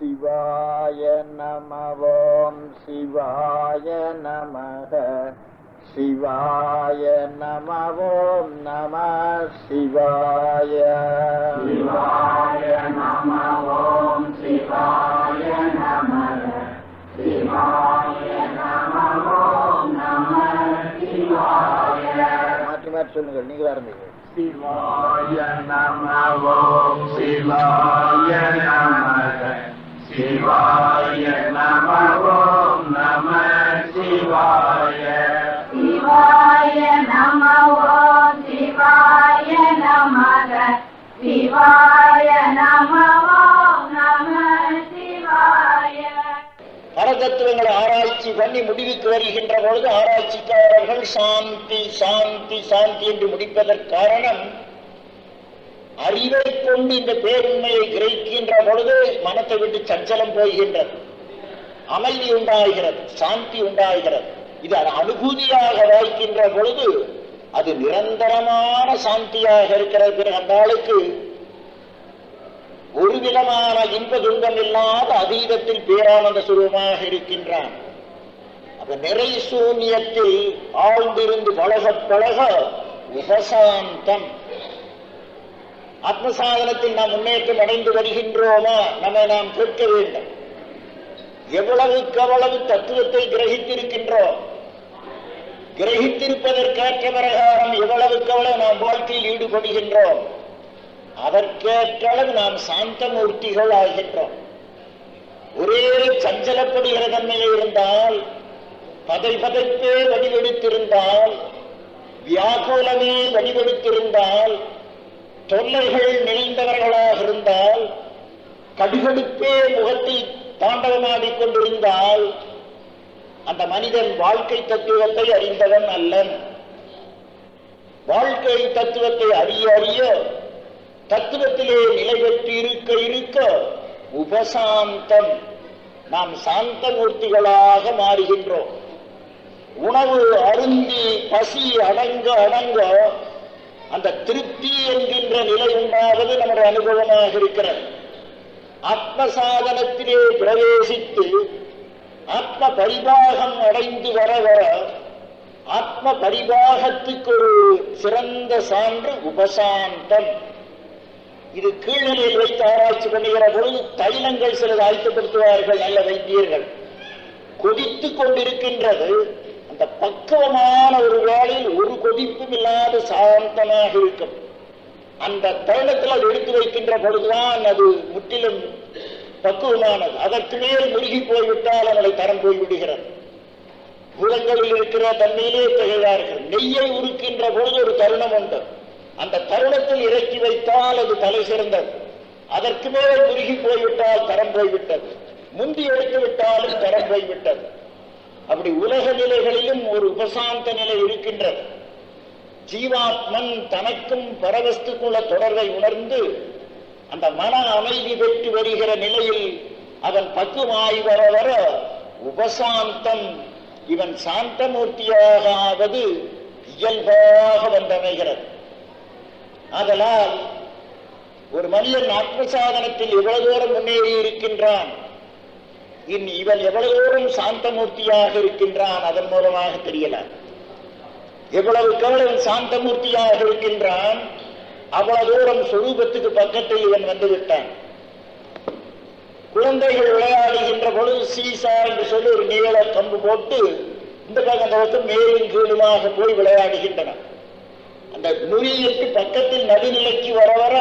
சிவாய நம ஓம் சிவாய நமக சிவாய நம ஓம் நம சிவாய சிவாய நம ஓம் சிவாய நமக சிவாய நம ஓம் நம சிவாய. மாற்றி மாற்றி சொல்லுங்கள், நீங்கள் ஆரம்பிங்க. சிவாய நம ஓம் சிவாய நமக சிவாய நம ஓம் நம சிவாய. சிவாய நம ஓம் சிவாய நமக சிவாய நம ஓம் நம சிவாய. பரதத்துவங்களை ஆராய்ச்சி பண்ணி முடிவுக்கு வருகின்ற பொழுது ஆராய்ச்சிக்காரர்கள் சாந்தி சாந்தி சாந்தி என்று முடிப்பதற்கு காரணம், அறிவை கொண்டு இந்த பேருண்மையை கிரகிக்கின்ற பொழுது மனத்தை விட்டு சஞ்சலம் போகின்றது, அமைதி உண்டாகிறது, சாந்தி உண்டாகிறது. இது அனுபூதியாக வாய்க்கின்ற பொழுது அது நிரந்தரமான சாந்தியாக இருக்கிறது. பிறகு அந்த ஆளுக்கு ஒரு விதமான இன்ப துன்பம் இல்லாத அதீதத்தில் பேரானந்த சுரூபமாக இருக்கின்றான். அப்ப நிறை சூன்யத்தில் ஆழ்ந்திருந்து பழக பழக உபசாந்தம். ஆத்மசாதனத்தில் நாம் முன்னேற்றம் அடைந்து வருகின்றோமா நம்மை நாம் கேட்க வேண்டும். எவ்வளவுக்கு அவ்வளவு தத்துவத்தை கிரகித்திருக்கின்றோம், கிரகித்திருப்பதற்கேற்ற பிரகாரம் எவ்வளவுக்கு அவ்வளவு நாம் வாழ்க்கையில் ஈடுபடுகின்றோம், அதற்கேற்ற அளவு நாம் சாந்த மூர்த்திகள் ஆகின்றோம். ஒரே சஞ்சலப்படுகிற தன்மையில் இருந்தால், பதை பதைப்பே வடிவெடுத்திருந்தால், வியாகுலமே வடிவெடுத்திருந்தால், தொல்லைகள் நிறைந்தவர்களாக இருந்தால், கடுகடுப்பே முகத்தில் தாண்டவமாடிக் கொண்டிருந்தால் அந்த மனிதன் வாழ்க்கை தத்துவத்தை அறிந்தவன் அல்லன். வாழ்க்கை தத்துவத்தை அறிய அறிய தத்துவத்திலே நிலை பெற்று இருக்க இருக்க உபசாந்தம், நாம் சாந்த மூர்த்திகளாக மாறுகின்றோம். உணவு அருந்தி பசி அடங்க அடங்க அந்த திருப்தி என்கின்ற நிலை உண்டாவது நம்முடைய அனுபவமாக இருக்கிறது. ஆத்ம சாதனத்திலே பிரவேசித்து ஆத்ம பரிபாகம் அடைந்து வர வர ஆத்ம பரிபாகத்துக்கு ஒரு சிறந்த சான்று உபசாந்தம். இது கீழ்நிலையில் வைத்து ஆராய்ச்சி பண்ணுகிற பொழுது தைலங்கள் சிலது ஆயத்தப்படுத்துவார்கள் நல்ல வைத்தியர்கள். கொதித்துக் கொண்டிருக்கின்றது, அந்த பக்குவமான ஒரு வேளையில் ஒரு கொதிப்பும் இல்லாத சாந்தமாக இருக்கும். அந்த தருணத்தில் அது எடுத்து வைக்கின்ற பொழுதுதான் அது முற்றிலும் பக்குவமானது. அதற்கு மேல் முருகி போய்விட்டால் அவளை தரம் போய்விடுகிறது. பூதங்களில் இருக்கிற தன்மையிலே திகழ்வார்கள். நெய்யை உருக்கின்ற பொழுது ஒரு தருணம் உண்டு, அந்த தருணத்தில் இறக்கி வைத்தால் அது தலை சிறந்தது. அதற்கு மேல் முருகி போய்விட்டால் தரம் போய்விட்டது, முந்தி எடுத்து விட்டாலும் தரம் போய்விட்டது. அப்படி உலக நிலைகளிலும் ஒரு உபசாந்த நிலை இருக்கின்றது. ஜீவாத்மன் தனக்கும் பரவஸ்துக்குள்ள தொடர்பை உணர்ந்து அந்த மன அமைதி பெற்று வருகிற நிலையில் அவன் பக்குவமாய் வர வர உபசாந்தம், இவன் சாந்தமூர்த்தியாக ஆவது இயல்பாக வந்தமைகிறது. ஆதலால் ஒரு மனிதன் ஆத்மசாதனத்தில் எவ்வளவு தூரம் முன்னேறி இருக்கின்றான், இவன் எவ்வளவு தூரம் சாந்தமூர்த்தியாக இருக்கின்றான் அதன் மூலமாக தெரியல. எவ்வளவுக்கு எவ்வளவு சாந்தமூர்த்தியாக இருக்கின்றான் அவ்வளவு தூரம் சொரூபத்துக்கு பக்கத்தில் இவன் வந்து விட்டான். குழந்தைகள் விளையாடுகின்ற பொழுது சீசா என்று சொல்லி ஒரு நீள கம்பு போட்டு இந்த பக்கம் மேலும் கீழுமாக போய் விளையாடுகின்றன. அந்த நுனியிற்கு பக்கத்தில் நடுநிலைக்கு வர வர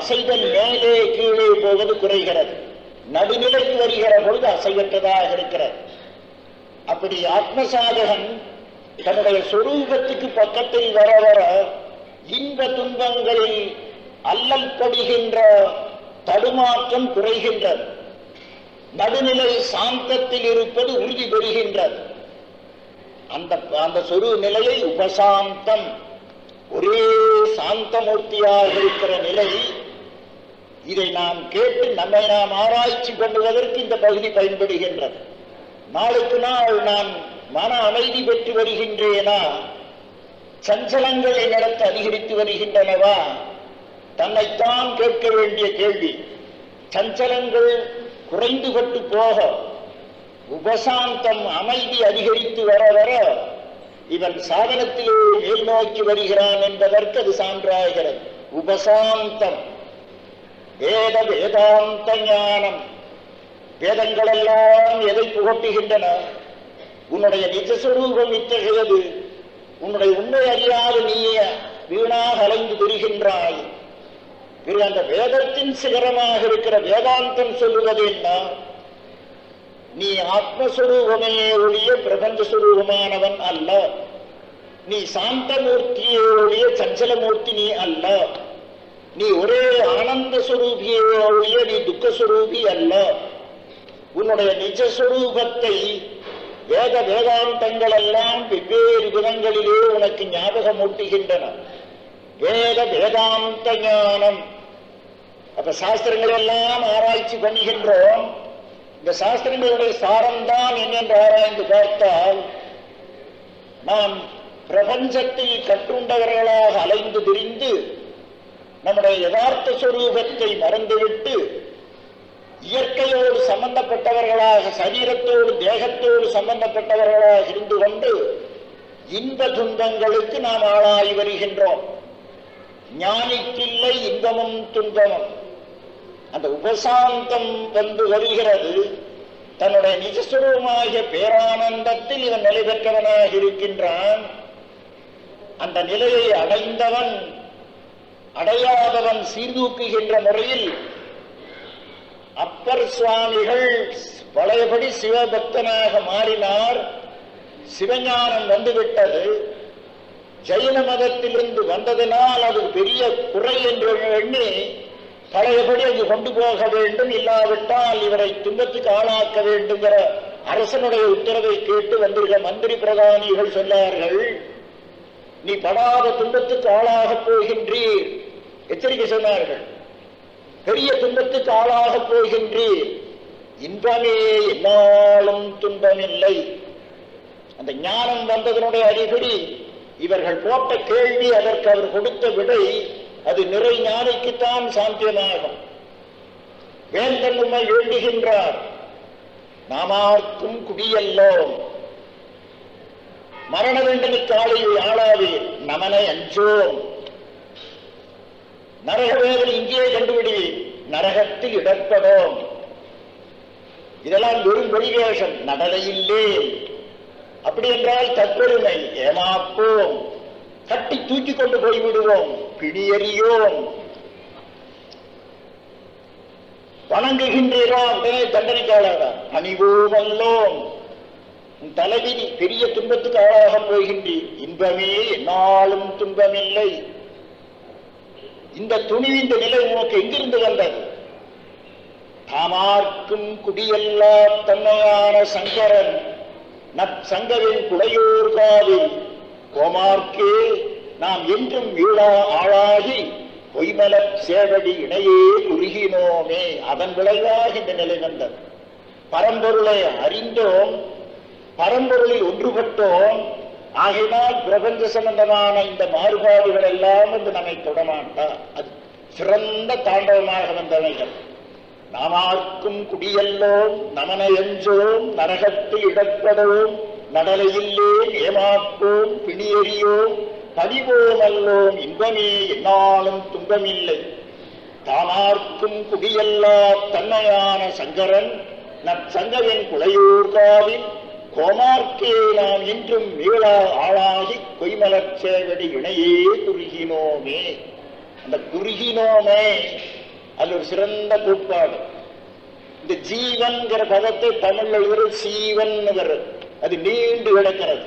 அசைதல் மேலே கீழே போவது குறைகிறது, நடுநிலைக்கு வருகிற பொழுது அசைவற்றதாக இருக்கிறது. அப்படி ஆத்மசாதகன் தன்னுடைய சொரூபத்துக்கு பக்கத்தில் வர வர இன்ப துன்பங்களில் அல்லல் படுகின்ற தடுமாற்றம் குறைகின்றது, நடுநிலை சாந்தத்தில் இருப்பது உறுதி பெறுகின்றது. அந்த சொரு நிலையை உபசாந்தம், ஒரே சாந்தமூர்த்தியாக இருக்கிற நிலை. இதை நாம் கேட்டு நம்மை நாம் ஆராய்ச்சி பண்ணுவதற்கு இந்த பகுதி பயன்படுகின்றது. நாளுக்கு நாள் நான் மன அமைதி பெற்று வருகின்றேனா, சஞ்சலங்கள் என்னிடத்து அதிகரித்து வருகின்றனவா, தன்னைத்தான் கேட்க வேண்டிய கேள்வி. சஞ்சலங்கள் குறைந்துபட்டு போக உபசாந்தம் அமைதி அதிகரித்து வர வர இவன் சாதனத்திலே மேல் நோக்கி வருகிறான் என்பதற்கு அது சான்றாகிறது. உபசாந்தம் வேத வேதாந்த ஞானம். வேதங்கள் எல்லாம் எதை புகட்டுகின்றன? உன்னுடைய நிஜஸ்வரூபம் இத்தகையது, உன்னுடைய உண்மை அறியாது நீ வீணாக அலைந்து திரிகின்றாய். அந்த வேதத்தின் சிகரமாக இருக்கிற வேதாந்தம் சொல்லுவது என்ன? நீ ஆத்மஸ்வரூபமே ஒழிய பிரபஞ்சஸ்வரூபமானவன் அல்ல. நீ சாந்தமூர்த்தியே ஒழிய சஞ்சலமூர்த்தி நீ அல்ல. நீ ஒரே ஆனந்த சுரூபியே ஒழிய நீ துக்கஸ்வரூபி அல்ல. உன்னுடைய நிஜஸ்வரூபத்தை வேத வேதாந்தங்கள் எல்லாம் வெவ்வேறு விதங்களிலே உனக்கு ஞாபகமூட்டுகின்றன. வேத வேதாந்த ஞானம். அப்ப சாஸ்திரங்கள் எல்லாம் ஆராய்ச்சி பண்ணுகின்றோம். இந்த சாஸ்திரங்களுடைய சாரம்தான் என்னென்று ஆராய்ந்து பார்த்தால், நாம் பிரபஞ்சத்தில் கற்றுண்டவர்களாக அலைந்து திரிந்து நம்முடைய யதார்த்த சுரூபத்தை மறந்துவிட்டு இயற்கையோடு சம்பந்தப்பட்டவர்களாக, சரீரத்தோடு தேகத்தோடு சம்பந்தப்பட்டவர்களாக இருந்து கொண்டு இன்ப துன்பங்களுக்கு நாம் ஆளாகி வருகின்றோம். ஞானிக்கில்லை இன்பமும் துன்பமும். அந்த உபசாந்தம் வந்து வருகிறது. தன்னுடைய நிஜஸ்வரூபமாகிய பேரானந்தத்தில் இவன் நிலை பெற்றவனாக இருக்கின்றான். அந்த நிலையை அடைந்தவன் அடையாதவன் சீர்தூக்குகின்ற முறையில் அப்பர் சுவாமிகள் பழையபடி சிவபக்தனாக மாறினார். சிவஞானம் வந்துவிட்டது. ஜைன மதத்திலிருந்து வந்ததனால் அது பெரிய குறை என்று எண்ணி பழையபடி அங்கு கொண்டு போக வேண்டும், இல்லாவிட்டால் இவரை துன்பத்துக்கு ஆளாக்க வேண்டுங்கிற அரசனுடைய உத்தரவை கேட்டு வந்திருக்க மந்திரி பிரதானிகள் சொன்னார்கள், நீ படாத துன்பத்துக்கு ஆளாகப் போகின்றீர். எச்சரிக்கை சொன்னார்கள். பெரிய துன்பத்துக்கு ஆளாகப் போகின்றீர். இன்பமே என்னாலும் துன்பமில்லை. அந்த ஞானம் வந்ததனுடைய அறிகுறி இவர்கள் போட்ட கேள்வி, அதற்கு அவர் கொடுத்த விடை, அது நிறை ஞானிக்குத்தான் சாத்தியமாகும். வேந்தன் உம்மை வேண்டுகின்றார், நாமார்க்கும் குடியல்லோம், மரண வேண்டனுக்கு ஆளாவீர், நமனை அஞ்சோம், நரக வேதனை இங்கே கண்டுபிடுவீர், நரகத்தில் இடர்படோம். இதெல்லாம் வெறும் பரிவேஷம், நடலையில்லே. அப்படி என்றால் தற்பெருமை, ஏமாப்போம், கட்டி தூக்கி கொண்டு போய்விடுவோம், பிடியறியோம், வணங்குகின்றீரா உடனே தண்டனைக்காளாக அணிவோம் அல்லோம், உன் தலைவிதி பெரிய துன்பத்துக்கு ஆளாக போகின்றீர், இன்பமே என்னாலும் துன்பமில்லை. இந்த துணிவின் நிலை உனக்கு எங்கிருந்து வந்தது? தாமார்க்கும் குடியல்லா தன்மையான சங்கரன் நற்சங்கரின் குடையோர் காவில் கோமார்க்கே நாம் என்றும் வீழா ஆளாகி பொய்மலர் சேவடி இணையே குறுகினோமே. அதன் விளைவாக இந்த நிலை வந்தது. பரம்பொருளை அறிந்தோம், பரம்பொருளில் ஒன்றுபட்டோம். ஆகினால் பிரபஞ்ச சம்பந்தமான இந்த மாறுபாடுகள் எல்லாம் வந்து நம்மை தொடமாட்டா. அது சிறந்த தாண்டவமாக வந்தவைகள். நாமார்க்கும் குடியல்லோம், நமனை எஞ்சோம், நரகத்தில் இடப்படோம், நடலையில்லேன் ஏமாப்போம், பிணியறியோம், பதிவோம் அல்லோம், இன்பமே என்னாலும் துன்பமில்லை. தாமார்க்கும் குடியல்லா தன்மையான சங்கரன் நற்சங்கரின் குடையூர்காவில் கோமார்க்கே நாம் இன்றும் மீளா ஆளாகி கொய்மலர் சேவடி இணையே குறுகினோமே. அந்த குறுகினோமே அது ஒரு சிறந்த கோட்பாடு. இந்த ஜீவன்கிற பதத்தை தமிழ்ல ஒரு சீவன் வருது, அது நீண்டு கிடக்கிறது.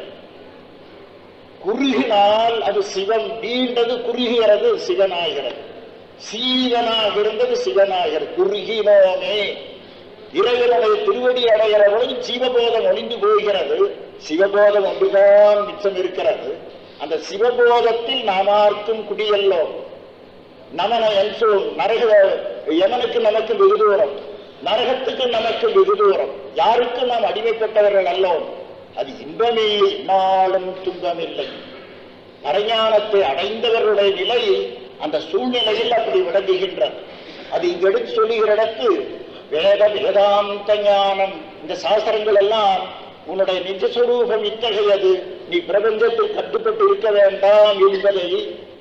குறுகினால் அது சிவன், நீண்டது குறுகிறது சிவனாகிறது, சீவனாக இருந்தது சிவனாகிறது. குறுகினோமே, இறைவனுடைய திருவடி அடைகிற பொழுது ஜீவபோதம் ஒளிந்து போகிறது, சிவபோதம் ஒன்றுதான் மிச்சம் இருக்கிறது. அந்த சிவபோதத்தில் நாமார்க்கும் குடியல்லோம், நமனை எல்சோம், நரக யமனுக்கு நமக்கு வெகு தூரம், நரகத்துக்கு நமக்கு வெகு தூரம், யாருக்கும் நாம் அடிமைப்பட்டவர்கள் அல்லோம். அது இன்பமே என்னாலும் துன்பமில்லை. பரஞானத்தை அடைந்தவர்களுடைய நிலை அந்த சூழ்நிலையில் அப்படி விளங்குகின்றது. அது இங்கு எடுத்து சொல்லுகிற இடத்து வேத வேதாந்த ஞானம். இந்த சாஸ்திரங்கள் எல்லாம் உன்னுடைய நிஜஸ்வரூபம் இத்தகையது, நீ பிரபஞ்சத்தில் கட்டுப்பட்டு இருக்க வேண்டாம் என்பதை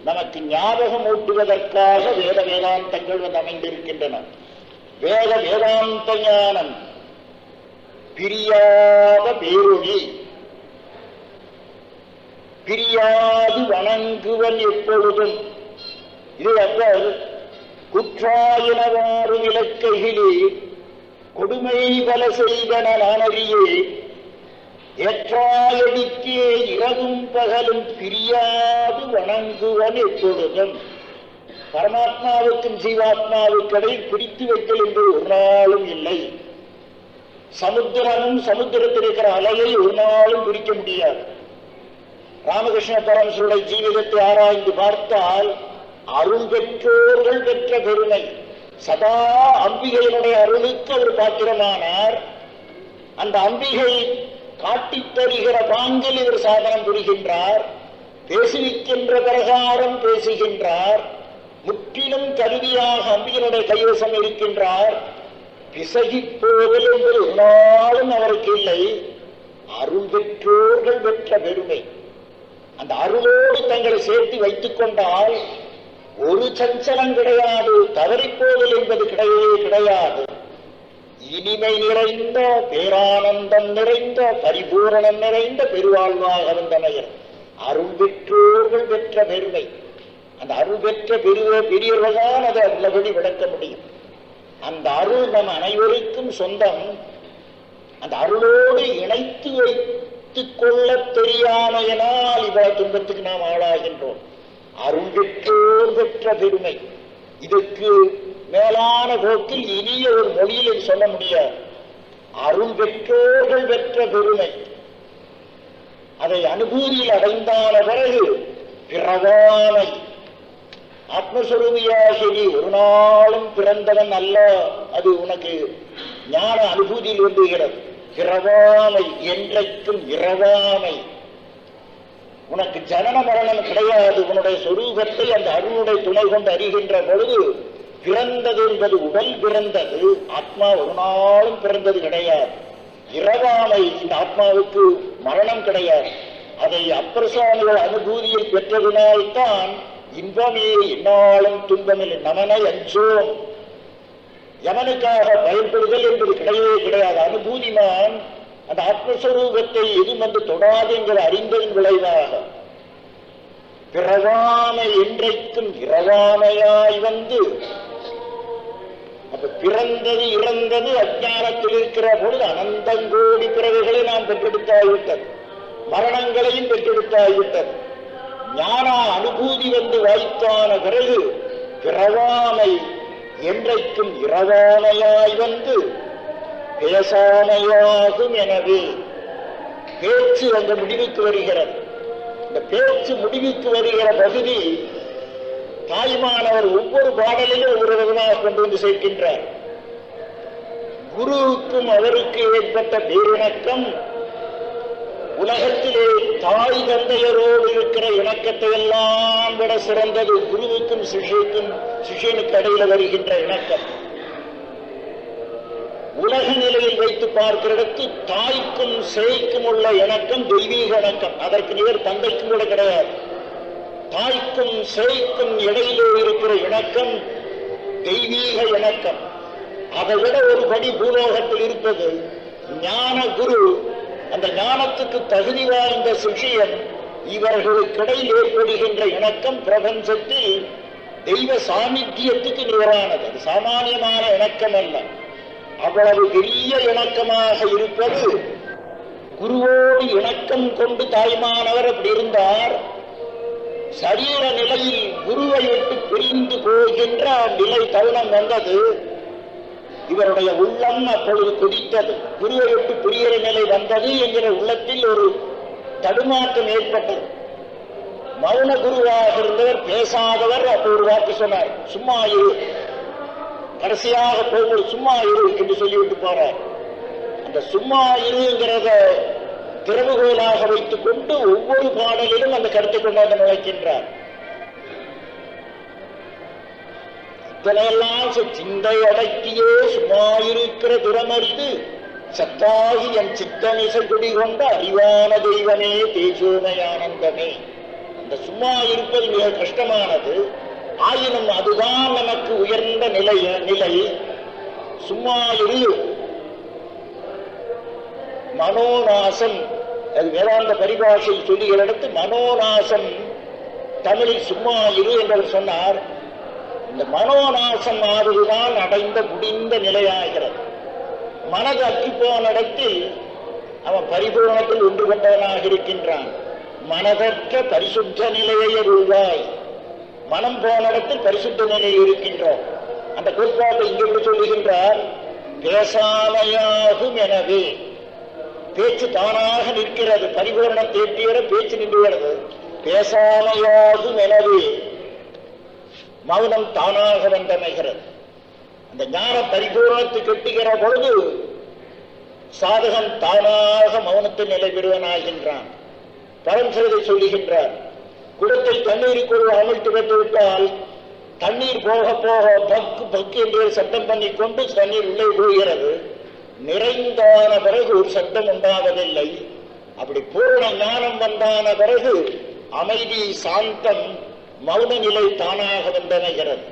நமக்கு ஞாபகம் ஊட்டுவதற்காக வேத வேதாந்தங்கள் வந்து அமைந்திருக்கின்றன. வேத வேதாந்த ஞானம் பிரியாத பேரொழி, பிரியாது வணங்குவன் எப்பொழுதும். இது அவர் குற்றாயினவாறு விளக்கைகளே கொடுமை பல செய்தன நானறியே ஏற்றாயடிக்கே இரவும் பகலும் பிரியாது வணங்குவன் எப்பொழுதும். பரமாத்மாவுக்கும் ஜீவாத்மாவுக்கிடையில் பிரித்து வைத்தல் என்று ஒரு நாளும் இல்லை. சமுத்திரமும் சமுத்திரத்தில் இருக்கிற அலையை ஒரு நாளும் பிரிக்க முடியாது. ராமகிருஷ்ண பரமஹம்சருடைய ஜீவிதத்தை ஆராய்ந்து பார்த்தால் அருள் பெற்றோர்கள் பெற்ற பெருமை. சதா அம்பிகையினுடைய அருளுக்கு அவர் பாத்திரமானார். அந்த அம்பிகை காட்டித் தருகிற பாங்கில் இவர் சாதனம் புரிகின்றார். பேசுவிக்கின்ற பிரகாரம் பேசுகின்றார். முற்றிலும் கருவியாக அம்பிகையினுடைய கைவசம் இருக்கின்றார். பிசகி போதல் என்பது ஒரு நாளும் அவருக்கு இல்லை. அருள் பெற்றோர்கள் பெற்ற பெருமை. அந்த அருளோடு தங்களை சேர்த்து வைத்துக் கொண்டால் ஒரு சஞ்சலம் கிடையாது, தவறிப்போதல் என்பது கிடையவே கிடையாது. இனிமை நிறைந்த, பேரானந்தம் நிறைந்த, பரிபூரணம் நிறைந்த பெருவாழ்வாக வந்தமையர் அருள் பெற்றோர்கள் பெற்ற பெருமை. அந்த அருள் பெற்ற பெரியவர்கள் தான் அதை உள்ளபடி விளக்க முடியும். அந்த அருள் நம் அனைவருக்கும் சொந்தம். அந்த அருளோடு இணைத்து வைத்துக் கொள்ள தெரியாமையினால் இவ்வளவு துன்பத்துக்கு நாம் ஆளாகின்றோம். அருள் பெற்றோர் பெற்ற பெருமை. இதற்கு மேலான போக்கில் இனிய ஒரு மொழியில் சொல்ல முடியாது. அருள் பெற்றோர்கள் பெற்ற பெருமை. அதை அனுபூதியில் அடைந்தான பிறகு பிறவாமை. ஆத்மஸ்வரூபியாகி நீ ஒரு நாளும் பிறந்தவன் அல்ல. அது உனக்கு ஞான அனுபூதியில் வந்துகிறது. பிறவாமை, என்றைக்கும் இரவாமை. உனக்கு ஜனன மரணம் கிடையாது. உன்னுடைய சொரூபத்தை அந்த அருளுடைய துணை கொண்டு அறிகின்ற பொழுது பிறந்தது என்பது உடல் பிறந்தது, ஆத்மா ஒரு நாளும் பிறந்தது கிடையாது. இரவாமை, இந்த ஆத்மாவுக்கு மரணம் கிடையாது. அதை அப்பர் சுவாமிகள் அனுபூதியில் பெற்றதினால்தான் இன்பமே என்னாலும் துன்பமில்லை. நமனை அஞ்சோம். யமனுக்காக பயன்படுதல் என்பது கிடையவே கிடையாது. அனுபூதிமான் அந்த ஆத்மஸ்வரூபத்தை எதுவும் வந்து தொடாது என்கிற அறிந்ததன் விளைவாக பிறவாமை என்றைக்கும் இரவாமையாய் வந்து, அப்ப பிறந்தது இறந்தது அஞ்ஞானத்தில் இருக்கிற பொழுது அனந்தங்கோடி பிறவைகளை நாம் பெற்றெடுத்தாய்விட்டது, மரணங்களையும் பெற்றெடுத்தாய்விட்டது. ஞான அனுபூதி வந்து வாய்த்தான பிறகு பிறவாமை என்றைக்கும் இரவாமையாய் வந்து பேசாமையாகும். எனவே பேச்சு அந்த முடிவுக்கு வருகிறது. இந்த பேச்சு முடிவுக்கு வருகிற பகுதி தாய்மானவர் ஒவ்வொரு பாடலிலும் ஒவ்வொரு விதமாக கொண்டு வந்து சேர்க்கின்றார். குருவுக்கும் அவருக்கு ஏற்பட்ட பேரிணக்கம் உலகத்திலே தாய் தந்தையரோடு இருக்கிற இணக்கத்தை எல்லாம் விட சிறந்தது. குருவுக்கும் சிஷ்யனுக்கு இடையில வருகின்ற இணக்கம். உலக நிலையில் வைத்து பார்க்கிறதுக்கு தாய்க்கும் சேய்க்கும் உள்ள இணக்கம் தெய்வீக இணக்கம். அதற்கு நிகர் தந்தைக்கும் கூட கிடையாது. தாய்க்கும் சேய்க்கும் இடையிலே இருக்கிற இணக்கம் தெய்வீக இணக்கம். அதை விட ஒரு படி பூலோகத்தில் இருப்பது ஞான குரு. அந்த ஞானத்துக்கு தகுதி வாய்ந்த சிஷ்யன். இவர்களுக்கிடையில் ஏற்படுகின்ற இணக்கம் பிரபஞ்சத்தில் தெய்வ சாநித்தியத்துக்கு நிகரானது. அது சாமானியமான இணக்கம் அல்ல. அவ்வளவு பெரிய இணக்கமாக இருப்பது குருவோடு இணக்கம் கொண்டு தாய்மானவர் அப்படி இருந்தார். சரீர நிலையில் குருவை விட்டு பிரிந்து போகின்ற நிலை தருணம் வந்தது. இவருடைய உள்ளம் அப்பொழுது குதித்தது. குருவை விட்டு பிரிகிற நிலை வந்தது என்கிற உள்ளத்தில் ஒரு தடுமாற்றம் ஏற்பட்டது. மௌன குருவாக இருந்தவர், பேசாதவர். அப்போ ஒரு வாக்கு சொன்னார், சும்மா இரு. கடைசியாக போகும்போது சும்மா இரு என்று சொல்லிவிட்டு போறார். அந்த சும்மா இருங்கிறத திறவுகோலாக வைத்துக் கொண்டு ஒவ்வொரு பாடலிலும் அந்த கருத்தை கொண்டாந்து நுழைக்கின்றார். இத்தனையெல்லாம் சிந்தை அடக்கியே சும்மாயிருக்கிற திறமறிந்து சத்தாகி என் சித்தமிசை குடிகொண்ட அறிவான தெய்வமே தேஜோமயானந்தமே. அந்த சும்மா இருப்பது மிக கஷ்டமானது. ஆயினும் அதுதான் நமக்கு உயர்ந்த நிலை. சும்மா இரு மனோநாசம், அது வேதாந்த பரிபாஷை சொல்லுகிற இடத்து மனோநாசம் தமிழில் சும்மா இரு என்றவர் சொன்னார். இந்த மனோநாசம் ஆவதுதான் அடைந்த முடிந்த நிலையாகிறது. மனது அற்றுப்போன இடத்தில் அவன் பரிபூர்ணத்தில் ஒன்றுபட்டவனாக இருக்கின்றான். மனதற்ற பரிசுத்த நிலையை அருள்வாய். மனம் போன இடத்தில் பரிசுத்த நிலையில் இருக்கின்றோம். அந்த கோட்பாட்டை இங்கே சொல்லுகின்றார். பேசாமையாகும் எனவே, பேச்சு தானாக நிற்கிறது. பரிபூர்ணத்தை எட்டியற பேச்சு நின்றுகிறது. பேசாமையாகும் எனவே மௌனம் தானாக வந்தமைகிறது. அந்த ஞான பரிபூர்ணத்தை கெட்டுகிற பொழுது சாதகன் தானாக மௌனத்தில் நிலை பெறுவனாகின்றான். பரம்சிறதை சொல்லுகின்றார். குடத்தில் தண்ணீருக்குள் அமிழ்த்து பெற்றுவிட்டால் தண்ணீர் போக போக பக்கு பக்கு என்று சத்தம் பண்ணி கொண்டு தண்ணீர் உள்ளே போகிறது. நிறைந்தான பிறகு ஒரு சத்தம் உண்டாவதில்லை. அப்படி பூர்ண ஞானம் வந்தான பிறகு அமைதி, சாந்தம், மௌன நிலை தானாக வந்தமைகிறது.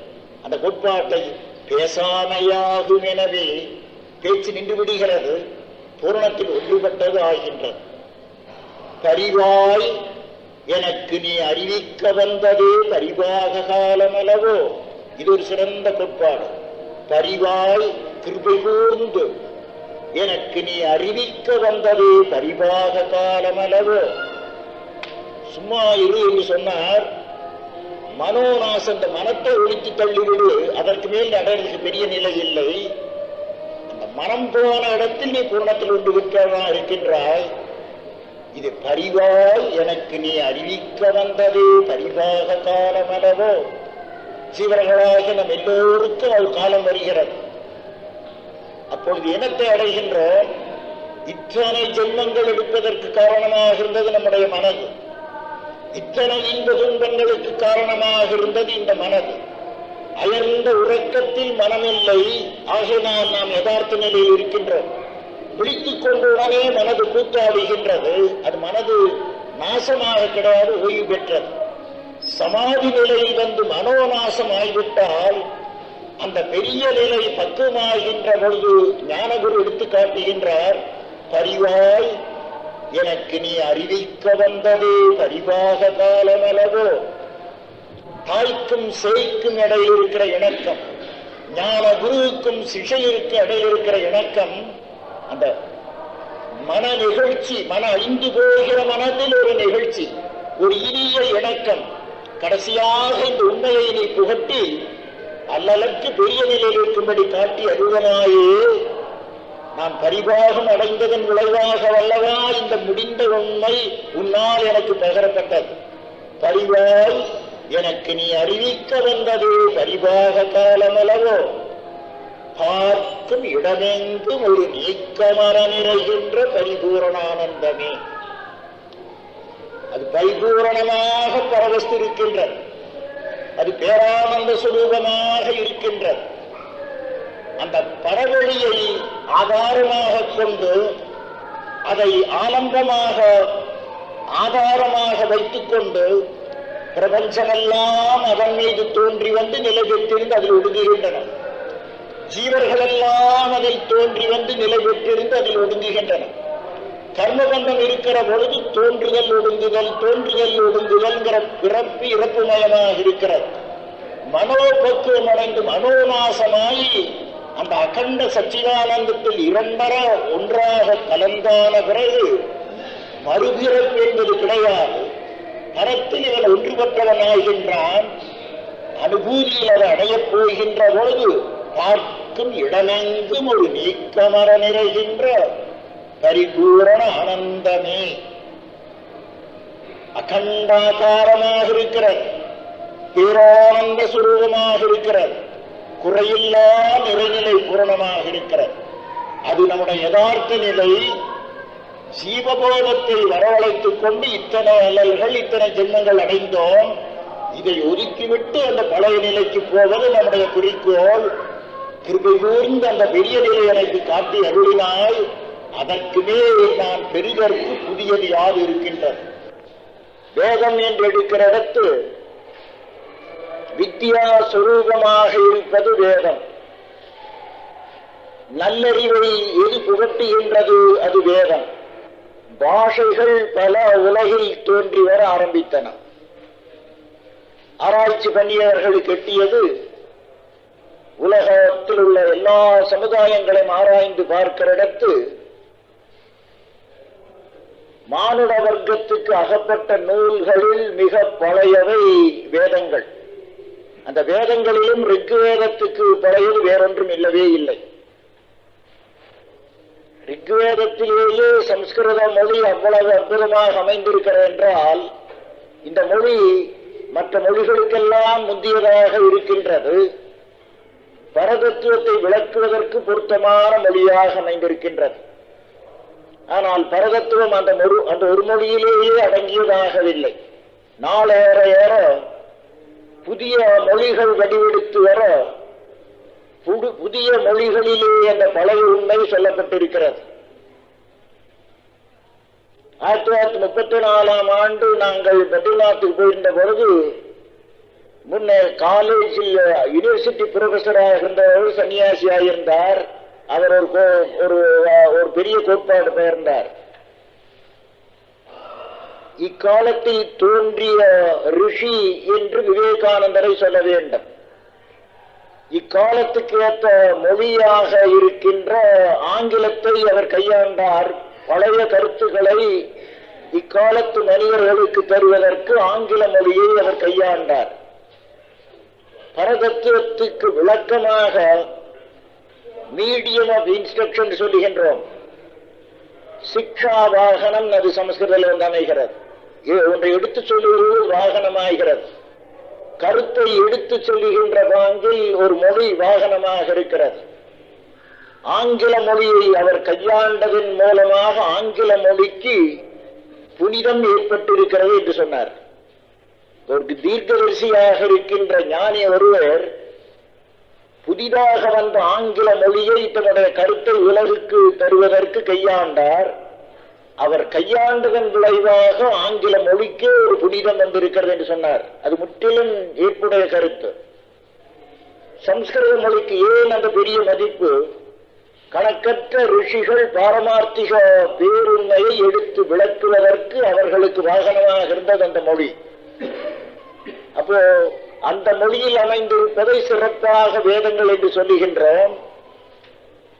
அந்த கோட்பாட்டை பேசாமையாகும் எனவே பேச்சு நின்று விடுகிறது. பூர்ணத்தில் ஒன்றுபட்டது ஆகின்றது. பரிவாய் எனக்கு நீ அறிவிக்க வந்ததே பரிவாக காலமளவோ. இது ஒரு சிறந்த கோட்பாடு. பரிவாய் கிருபை கூர்ந்து எனக்கு நீ அறிவிக்க வந்ததே பரிவாக காலமளவோ. சும்மா இரு என்று சொன்னார். மனோநாசம், இந்த மனத்தை ஒழித்து தள்ளிவிடு. அதற்கு மேல் அடைவதற்கு பெரிய நிலை இல்லை. அந்த மனம் போன இடத்தில் நீ பூர்ணத்தில் ஒன்று விற்கிறவனாக இருக்கின்றாய். இது பரிவாய் எனக்கு நீ அறிவிக்க வந்ததே பரிவாக காலமளவோ. சீவர்களாக நம் எல்லோருக்கும் ஒரு காலம் வருகிறது. அப்பொழுது இனத்தை அடைகின்றோம். இத்தனை ஜென்மங்கள் எடுப்பதற்கு காரணமாக இருந்தது நம்முடைய மனது. இத்தனை இன்ப துன்பங்களுக்கு காரணமாக இருந்தது இந்த மனது. அயர்ந்த உறக்கத்தில் மனமில்லை. ஆகினால் நாம் யதார்த்த நிலையில் இருக்கின்றோம். விழித்துக் கொண்டுடனே மனது கூத்தாடுகின்றது. அது மனது நாசமாக கிடையாது, ஓய்வு பெற்றது. சமாதி நிலையில் வந்து மனோநாசம் ஆகிவிட்டால் அந்த பெரிய நிலை பக்குவமாகின்ற பொழுது ஞானகுரு எடுத்து காட்டுகின்றார். பரிவாய் எனக்கு நீ அறிவிக்க வந்ததே பரிவாக காலமளவோ. தாய்க்கும் சேய்க்கும் இடையில் இருக்கிற இணக்கம், ஞான குருவுக்கும் சிஷையிற்கு இடையில் இருக்கிற இணக்கம், அந்த மன நிகழ்ச்சி, மன அழிந்து போகிற மனதில் ஒரு நிகழ்ச்சி, ஒரு இனிய இணக்கம். கடைசியாக இந்த உண்மையை நீ புகட்டி அல்லலுக்கு பெரிய நிலையில் இருக்கும்படி காட்டி அருவனாயே. நான் பரிபாகம் அடைந்ததன் விளைவாக வல்லவா இந்த முடிந்த உண்மை உன்னால் எனக்கு பகரப்பட்டது. பரிவாய் எனக்கு நீ அறிவிக்க வந்தது பரிபாக காலமளவோ. பார்க்கும் இடமெங்கும் ஒரு நீக்கமர நிறைகின்ற பரிபூரணானந்தமே. அது பரிபூரணமாக பரவஸ்திருக்கின்றது. அது பேரானந்த சுரூபமாக இருக்கின்றது. அந்த பரவொளியை ஆதாரமாக கொண்டு அதை ஆலம்பமாக ஆதாரமாக வைத்துக் கொண்டு பிரபஞ்சமெல்லாம் அதன் மீது தோன்றி வந்து நிலை பெற்றிருந்து அதில் ஒடுங்குகின்றன. ஜீவர்களெல்லாம் அதில் தோன்றி வந்து நிலை பெற்றிருந்து அதில் ஒடுங்குகின்றன. கர்மபந்தம் இருக்கிற பொழுது தோன்றுதல் ஒடுங்குதல், தோன்றுதல் ஒடுங்குதல்ங்கிற பிறப்பு இறப்பு மயமாக இருக்கிறது. மனோபக்குவம் அடைந்து மனோநாசமாயி அந்த அகண்ட சச்சிதானந்தத்தில் இரண்டர ஒன்றாக கலந்தான பிறகு மறுபிறப்பு என்பது கிடையாது. பரத்தில் இவன் ஒன்றுபட்டவனாகின்றான். அனுபூதியில் அதை அடையப் போகின்ற பொழுது பார்க்கும் இடமெங்கும் ஒரு நீக்கமர நிறைகின்ற பரிபூரண ஆனந்தமே. அகண்டாகாரமாக இருக்கிறது, பேரானந்த சுரூபமாக இருக்கிறது, குறையில்லா நிறைநிலை பூரணமாக இருக்கிறது. அது நம்முடைய யதார்த்த நிலை. ஜீவபோதத்தை வரவழைத்துக் கொண்டு இத்தனை அல்லல்கள், இத்தனை ஜென்மங்கள் அடைந்தோம். இதை ஒதுக்கிவிட்டு அந்த பழைய நிலைக்கு போவது நம்முடைய குறிக்கோள். கிருபை கூர்ந்த அந்த பெரிய நிலை எனக்கு காட்டி அருளினாய். அதற்கு மேல் நான் பெரிதற்கு புதியது யாது இருக்கின்றது? வேதம் என்று எடுக்கிற இடத்து வித்யா சுரூபமாக இருப்பது வேதம். நல்லறிவை எது புகட்டுகின்றது? அது வேதம். பாஷைகள் பல உலகில் தோன்றி வர ஆரம்பித்தன. ஆராய்ச்சி பண்ணியவர்களுக்கு எட்டியது உலகத்தில் உள்ள எல்லா சமுதாயங்களையும் ஆராய்ந்து பார்க்கிற இடத்து மானுட வர்க்கத்துக்கு அகப்பட்ட நூல்களில் மிக பழையவை வேதங்கள். அந்த வேதங்களிலும் ரிக்வேதத்துக்கு பழையது வேறொன்றும் இல்லவே இல்லை. ரிக்வேதத்திலேயே சம்ஸ்கிருத மொழி அவ்வளவு அற்புதமாக அமைந்திருக்கிறது என்றால், இந்த மொழி மற்ற மொழிகளுக்கெல்லாம் முந்தியதாக இருக்கின்றது. பரதத்துவத்தை விளக்குவதற்கு பொருத்தமான மொழியாக அமைந்திருக்கின்றது. ஆனால் பரதத்துவம் அந்த ஒரு மொழியிலேயே அடங்கியதாகவில்லை. நாளேற ஏற புதிய மொழிகள் வடிவெடுத்து வர புதிய மொழிகளிலே அந்த பழைய உண்மை சொல்லப்பட்டிருக்கிறது. 1934 நாங்கள் பத்ரிநாத்துக்கு போயிருந்த பொழுது, முன்னே காலேஜில் யூனிவர்சிட்டி ப்ரொஃபஸராக இருந்தவர் சன்னியாசியாயிருந்தார். அவர் ஒரு பெரிய கோட்பாடு பெயர்ந்தார். இக்காலத்தில் தோன்றிய ரிஷி என்று விவேகானந்தரை சொல்ல வேண்டும். இக்காலத்துக்கு ஏற்ற மொழியாக இருக்கின்ற ஆங்கிலத்தை அவர் கையாண்டார். பழைய கருத்துக்களை இக்காலத்து மனிதர்களுக்கு தருவதற்கு ஆங்கில மொழியை அவர் கையாண்டார். பரதத்துவத்துக்கு விளக்கமாக மீடியம் ஆஃப் இன்ஸ்ட்ரக்ஷன் சொல்லுகின்றோம். சிக்ஷா வாகனம், அது சமஸ்கிருதத்தில் வந்து அமைகிறது. ஒன்றை எடுத்து சொல்லுவது வாகனமாகிறது. கருத்தை எடுத்து சொல்லுகின்ற பாங்கில் ஒரு மொழி வாகனமாக இருக்கிறது. ஆங்கில மொழியை அவர் கையாண்டதன் மூலமாக ஆங்கில மொழிக்கு புனிதம் ஏற்பட்டிருக்கிறது என்று சொன்னார். ஒரு தீர்க்கதரிசியாக இருக்கின்ற ஞானி ஒருவர் புதிதாக வந்த ஆங்கில மொழியை தன்னுடைய கருத்தை உலகுக்கு தருவதற்கு கையாண்டார். அவர் கையாண்டதன் விளைவாக ஆங்கில மொழிக்கு ஒரு புனிதம் வந்திருக்கிறது என்று சொன்னார். அது முற்றிலும் ஏற்புடைய கருத்து. சம்ஸ்கிருத மொழிக்கு ஏன் அந்த பெரிய மதிப்பு? கணக்கற்ற ரிஷிகள் பாரமார்த்திக பேருண்மையை எடுத்து விளக்குவதற்கு அவர்களுக்கு வாகனமாக இருந்தது அந்த மொழி. அப்போ அந்த மொழியில் அமைந்திருப்பதை சிறப்பாக வேதங்கள் என்று சொல்லுகின்றோம்.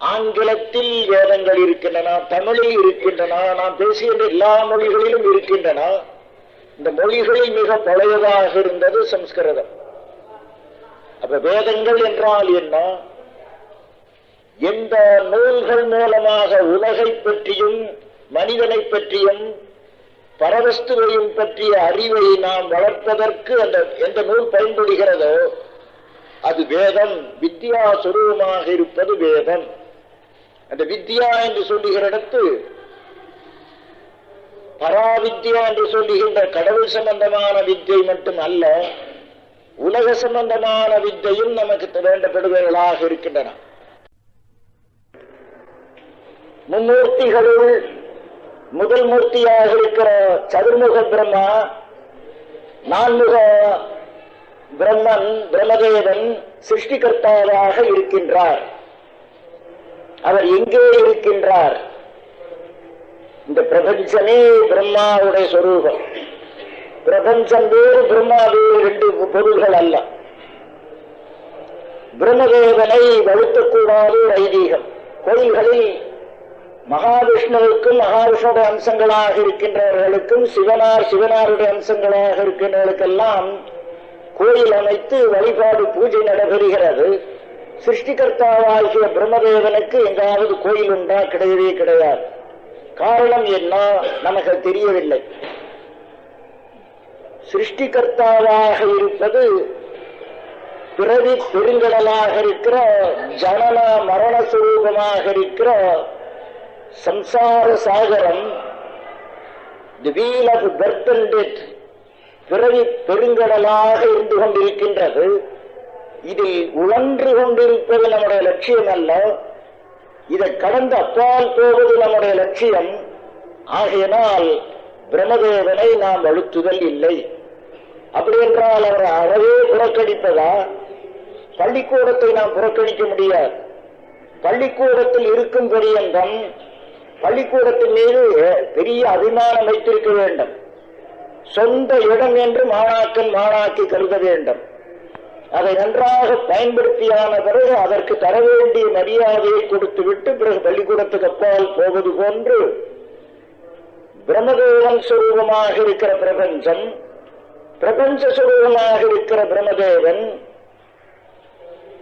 ஆங்கிலத்தில் வேதங்கள் இருக்கின்றன, தமிழில் இருக்கின்றன, நாம் பேசுகின்ற எல்லா மொழிகளிலும் இருக்கின்றன. இந்த மொழிகளில் மிக பழையதாக இருந்தது சம்ஸ்கிருதம். அப்ப வேதங்கள் என்றால் என்ன? எந்த நூல்கள் மூலமாக உலகை பற்றியும் மனிதனை பற்றியும் பரவஸ்துவையும் பற்றிய அறிவை நாம் வளர்ப்பதற்கு எந்த நூல் பயன்படுகிறதோ அது வேதம். வித்யா சுரூபமாக இருப்பது வேதம். அந்த வித்யா என்று சொல்லுகிற இடத்து பராவித்யா என்று சொல்லுகின்ற கடவுள் சம்பந்தமான வித்தை மட்டும் அல்ல, உலக சம்பந்தமான வித்தையும் நமக்கு வேண்டப்படுவர்களாக இருக்கின்றன. மும்மூர்த்திகளுள் முதல் மூர்த்தியாக இருக்கிற சதுர்முக பிரம்மா, நான்முக பிரம்மன் பிரம்மதேவன் சிருஷ்டிகர்த்தாவாக இருக்கின்றார். அவர் எங்கே இருக்கின்றார்? இந்த பிரபஞ்சமே பிரம்மாவுடைய சொரூபம். பிரபஞ்சம் வேறு, பிரம்மா வேறு, ரெண்டு பொருள்கள் அல்ல. பிரம்மதேவனை வழுத்தக்கூடாது ஐதீகம். கோயில்களில் மகாவிஷ்ணுவுக்கும் மகாவிஷ்ணுடைய அம்சங்களாக இருக்கின்றவர்களுக்கும் சிவனாருடைய அம்சங்களாக இருக்கின்றவர்களுக்கெல்லாம் கோயில் அமைத்து வழிபாடு பூஜை நடைபெறுகிறது. சிருஷ்டிகர்த்தாவாகிய பிரம்மதேவனுக்கு எங்காவது கோயில் உண்டா? கிடையவே கிடையாது. காரணம் என்ன? நமக்கு தெரியவில்லை. சிருஷ்டிகர்த்தாவாக இருப்பது பிறவி பெருங்கடலாக இருக்கிற ஜனன மரண சுரூபமாக இருக்கிற சம்சார சாகரம், the wheel of birth and death, பிறவி பெருங்கடலாக இருந்து கொண்டிருக்கின்றது. இதில் உழன்று கொண்டிருப்பது நம்முடைய லட்சியம் அல்ல, இதை கடந்து அப்பால் போவது நம்முடைய லட்சியம். ஆகையினால் பிரம்மதேவனை நாம் அழுத்துதல் இல்லை. அப்படி என்றால் அவர் அறவே புறக்கணிப்பதா? பள்ளிக்கூடத்தை நாம் புறக்கணிக்க முடியாது. பள்ளிக்கூடத்தில் இருக்கும் பரியந்தம் பள்ளிக்கூடத்தின் மீது பெரிய அபிமானம் வைத்திருக்க வேண்டும். சொந்த இடம் என்று மாணாக்கி கருத வேண்டும். அதை நன்றாக பயன்படுத்தியான பிறகு அதற்கு தர வேண்டிய மரியாதையை கொடுத்துவிட்டு பிறகு பள்ளிக்கூடத்துக்கு அப்பால் போவது போன்று பிரம்மதேவன் சுரூபமாக இருக்கிற பிரபஞ்சம், பிரபஞ்ச சுரூபமாக இருக்கிற பிரம்மதேவன்,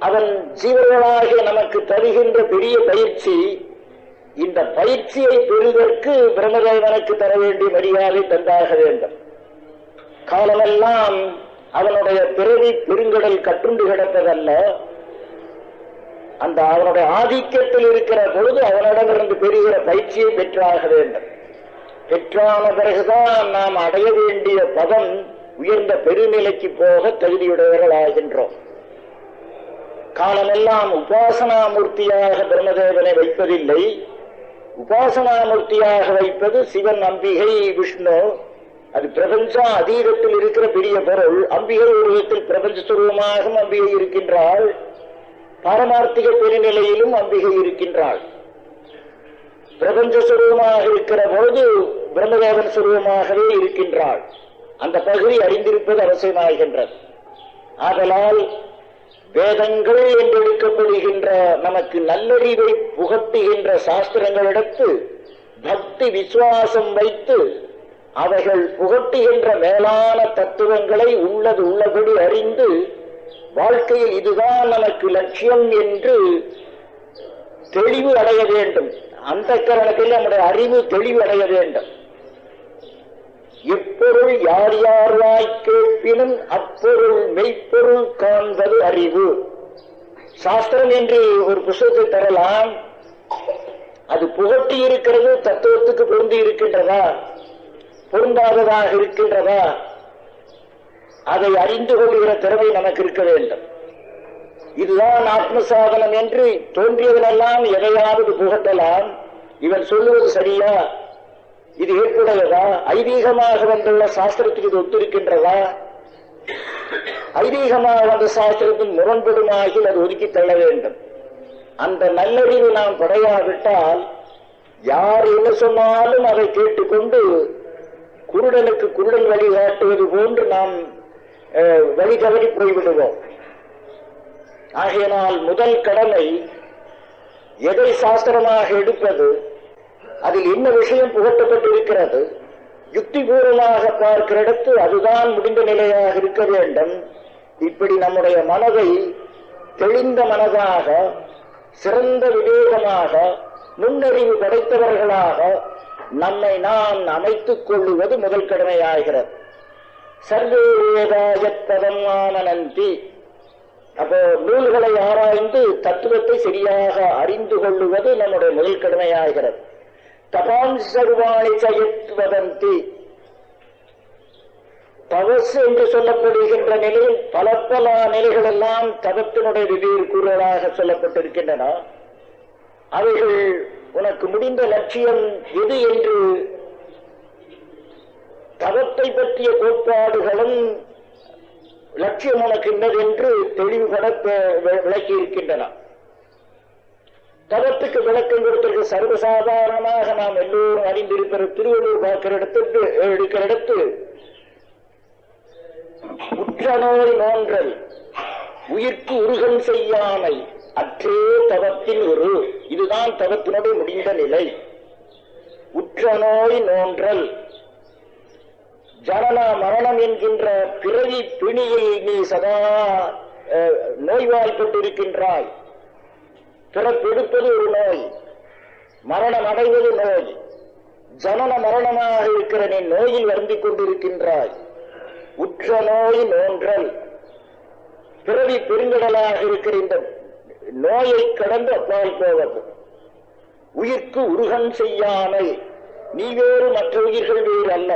அவன் ஜீவர்களாகிய நமக்கு தருகின்ற பெரிய பயிற்சி. இந்த பயிற்சியை பெறுவதற்கு பிரம்மதேவனுக்கு தர வேண்டிய மரியாதை தந்தாக வேண்டும். காலமெல்லாம் அவனுடைய பிறவி பெருங்கடல் கட்டுண்டு கிடப்பதல்ல, அந்த அவனுடைய ஆதிக்கத்தில் இருக்கிற பொழுது அவனிடமிருந்து பெறுகிற பயிற்சியை பெற்றாக வேண்டும். பெற்றான பிறகுதான் நாம் அடைய வேண்டிய பதம் உயர்ந்த பெருநிலைக்கு போக தகுதியுடையவர்கள் ஆகின்றோம். காலமெல்லாம் உபாசனாமூர்த்தியாக பிரம்மதேவனை வைப்பதில்லை. உபாசனாமூர்த்தியாக வைப்பது சிவன், அம்பிகை, விஷ்ணு. அது பிரபஞ்ச அதீதத்தில் இருக்கிற பெரிய பொருள். அம்பிகை ஒரு விதத்தில் பிரபஞ்ச சுரூபமாகவும் அம்பிகை இருக்கின்றாள், பாரமார்த்திக பெருநிலையிலும் அம்பிகை இருக்கின்றாள். பிரபஞ்ச சுரூபமாக இருக்கிற பொழுது பிரம்மதேவன் சுரூபமாகவே இருக்கின்றாள். அந்த பகுதி அறிந்திருப்பது அவசியமாகின்றது. ஆதலால் வேதங்கள் என்று எடுக்கப்படுகின்ற நமக்கு நல்லறிவை புகட்டுகின்ற சாஸ்திரங்களிடத்து பக்தி விசுவாசம் வைத்து அவைகள் புகட்டுகின்ற மேலான தத்துவங்களை உள்ளது உள்ளபடி அறிந்து வாழ்க்கையில் இதுதான் நமக்கு லட்சியம் என்று தெளிவு அடைய வேண்டும். அந்த கரணத்தில் நம்முடைய அறிவு தெளிவு அடைய வேண்டும். எப்பொருள் யார் யாராய் கேட்பினும் அப்பொருள் மெய்ப்பொருள் காண்பது அறிவு. சாஸ்திரம் என்று ஒரு புத்தகத்தை தரலாம். அது புகட்டி இருக்கிறது, தத்துவத்துக்கு பொருந்தி இருக்கின்றதா, பொருந்தாததாக இருக்கின்றதா, அதை அறிந்து கொள்கிற திறமை நமக்கு இருக்க வேண்டும். இதுதான் ஆத்ம சாதனம் என்று தோன்றியவனெல்லாம் எதையாவது புகட்டலாம். இவன் சொல்லுவது சரியா, இது ஏற்புடையதா, ஐதீகமாக வந்துள்ள சாஸ்திரத்துக்கு இது ஒத்திருக்கின்றதா, ஐதீகமாக வந்த சாஸ்திரத்தின் முரண்படுமாகில் அது ஒதுக்கி தள்ள வேண்டும். அந்த நல்லறிவு நாம் படையாவிட்டால் யார் என்ன சொன்னாலும் அதை கேட்டுக்கொண்டு குருடனுக்கு குருடன் வழிகாட்டுவது போன்று நாம் வழி தவறி போய்விடுவோம். ஆகையினால் முதல் கடமை எதை சாஸ்திரமாக எடுப்பது, அதில் என்ன விஷயம் புகட்டப்பட்டிருக்கிறது, யுக்திபூர்வமாக பார்க்கிற இடத்து அதுதான் முடிந்த நிலையாக இருக்க வேண்டும். இப்படி நம்முடைய மனதை தெளிந்த மனதாக, சிறந்த விவேகமாக, நுண்ணறிவு படைத்தவர்களாக நம்மை நாம் அமைத்துக் கொள்ளுவது முதல் கடமையாகிறது. சர்வே வேதாயத்ததம் ஆனந்தி. அப்போ நூல்களை ஆராய்ந்து தத்துவத்தை சரியாக அறிந்து கொள்ளுவது நம்முடைய முதல் கடமையாகிறது. தபாம் சர்வாணி சயத்வதந்தி. தவசு என்று சொல்லப்படுகின்ற நிலையில் பல பல நிலைகள் எல்லாம் தவத்தினுடைய வெவ்வேறு கூறுகளாக சொல்லப்பட்டிருக்கின்றன. அவைகள் உனக்கு முடிந்த லட்சியம் எது என்று தவத்தை பற்றிய கோட்பாடுகளும் லட்சியம் உனக்கு இன்னது என்று தெளிவுபட விளக்கி இருக்கின்றன. தவத்துக்கு விளக்கம் கொடுத்திருக்க சர்வசாதாரணமாக நாம் எல்லோரும் அறிந்திருக்கிற திருவள்ளுவர் பார்க்கிற இடத்துக்கு எடுக்கிற இடத்து உற்ற நோய் நோன்றல் உயிர்க்கு உருகன் செய்யாமை அற்றே தவத்தின் ஒரு. இதுதான் தவத்தினுடைய முடிந்த நிலை. உற்ற நோய் நோன்றல், ஜனன மரணம் என்கின்ற பிறவி பிணியில் நீ சதா நோய்வாய்ப்பட்டிருக்கின்றாய். பிறப்பெடுப்பது ஒரு நோய், மரணம் அடைவது நோய். ஜனன மரணமாக இருக்கிற நீ நோயில் வருந்திக் கொண்டிருக்கின்றாய். உற்ற நோய் நோன்றல், பிறவி பெருங்கடலாக இருக்கிற இந்த நோயை கடந்து அப்பால் போவது. உயிர்க்கு உருகன் செய்யாமை, நீ வேறு மற்ற உயிர்கள் வேறு அல்ல.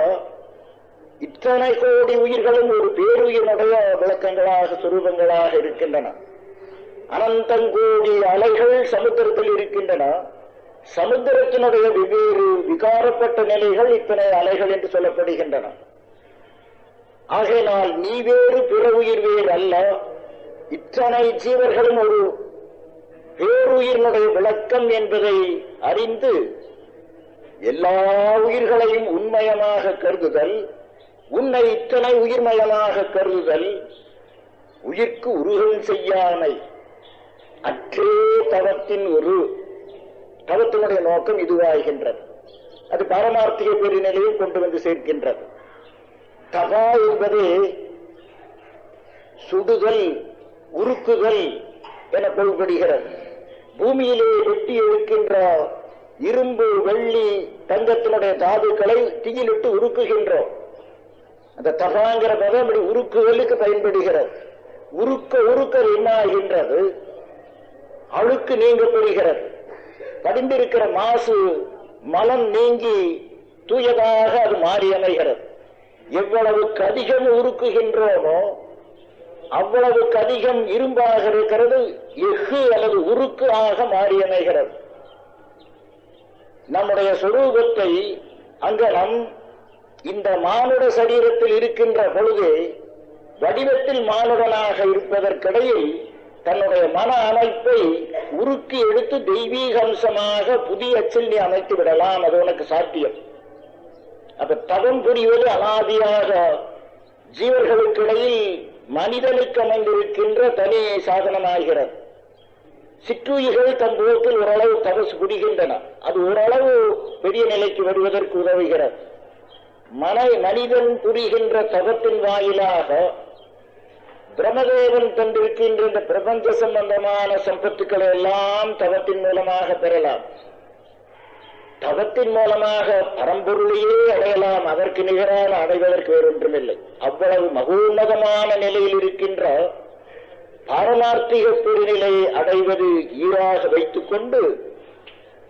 இத்தனை கோடி உயிர்களும் ஒரு பேருயிரினுடைய விளக்கங்களாக சுரூபங்களாக இருக்கின்றன. அனந்தங்கோடி அலைகள் சமுத்திரத்தில் இருக்கின்றன. சமுத்திரத்தினுடைய வெவ்வேறு விகாரப்பட்ட நிலைகள் இத்தனை அலைகள் என்று சொல்லப்படுகின்றன. ஆகையினால் நீ வேறு பிற உயிர் வேறு அல்ல. இத்தனை ஜீவர்களும் ஒரு பேருயிரினுடைய விளக்கம் என்பதை அறிந்து எல்லா உயிர்களையும் உண்மயமாக கருதுதல், உன்னை இத்தனை உயிர்மயமாக கருதுதல், உயிர்க்கு உருகல் செய்யாமை அற்றே தவத்தின் ஒரு தவத்தினுடைய நோக்கம் இதுவாகின்றது. அது பாரமார்த்திக பெருநிலையில் கொண்டு வந்து சேர்க்கின்றது. தவா என்பது சுடுதல், உருக்குதல் என பொருள்படுகிறது. பூமியிலே வெட்டி எடுக்கின்ற இரும்பு, வெள்ளி, தங்கத்தினுடைய தாதுக்களை தீயிலிட்டு உருக்குகின்றோம். அந்த தகாங்கிற பதம் அப்படி உருக்குதலுக்கு பயன்படுகிறது. உருக்க என்ன ஆகின்றது? அழுக்கு நீங்கப்படுகிறது. படிந்திருக்கிற மாசு மலம் நீங்கி தூயதாக அது மாறி அமைகிறது. எவ்வளவுக்கு அதிகம் உருக்குகின்றோமோ அவ்வளவுக்கு அதிகம் இரும்பாக இருக்கிறது, எஃகு அல்லது உருக்கு ஆக மாறி அமைகிறது. நம்முடைய சொரூபத்தை அங்கனம் இந்த மானுட சரீரத்தில் இருக்கின்ற பொழுது வடிவத்தில் மானுடனாக இருப்பதற்கிடையில் தன்னுடைய மன அமைப்பை உருக்கி எடுத்து தெய்வீக அம்சமாக புதிய அச்சில் நீ அமைத்து விடலாம். அது உனக்கு சாத்தியம். அப்ப தவம் புரிவது அனாதியாக ஜீவர்களுக்கிடையில் மனிதனுக்கு அமைந்திருக்கின்ற தனி சாதனமாகிறது. சிற்றுயிர்கள் தன் போக்கில் ஓரளவு தபசு புரிகின்றன. அது ஓரளவு பெரிய நிலைக்கு வருவதற்கு உதவுகிறது. மனிதன் புரிகின்ற தவத்தின் வாயிலாக பிரம்மதேவன் தந்திருக்கின்ற இந்த பிரபஞ்ச சம்பந்தமான சம்பத்துக்களை எல்லாம் தவத்தின் மூலமாக பெறலாம். தவத்தின் மூலமாக பரம்பொருளையே அடையலாம். அதற்கு நிகரான அடைவதற்கு வேறொன்றுமில்லை. அவ்வளவு மகோன்னதமான நிலையில் இருக்கின்ற பாரமார்த்திக பெருநிலையை அடைவது ஈராக வைத்துக் கொண்டு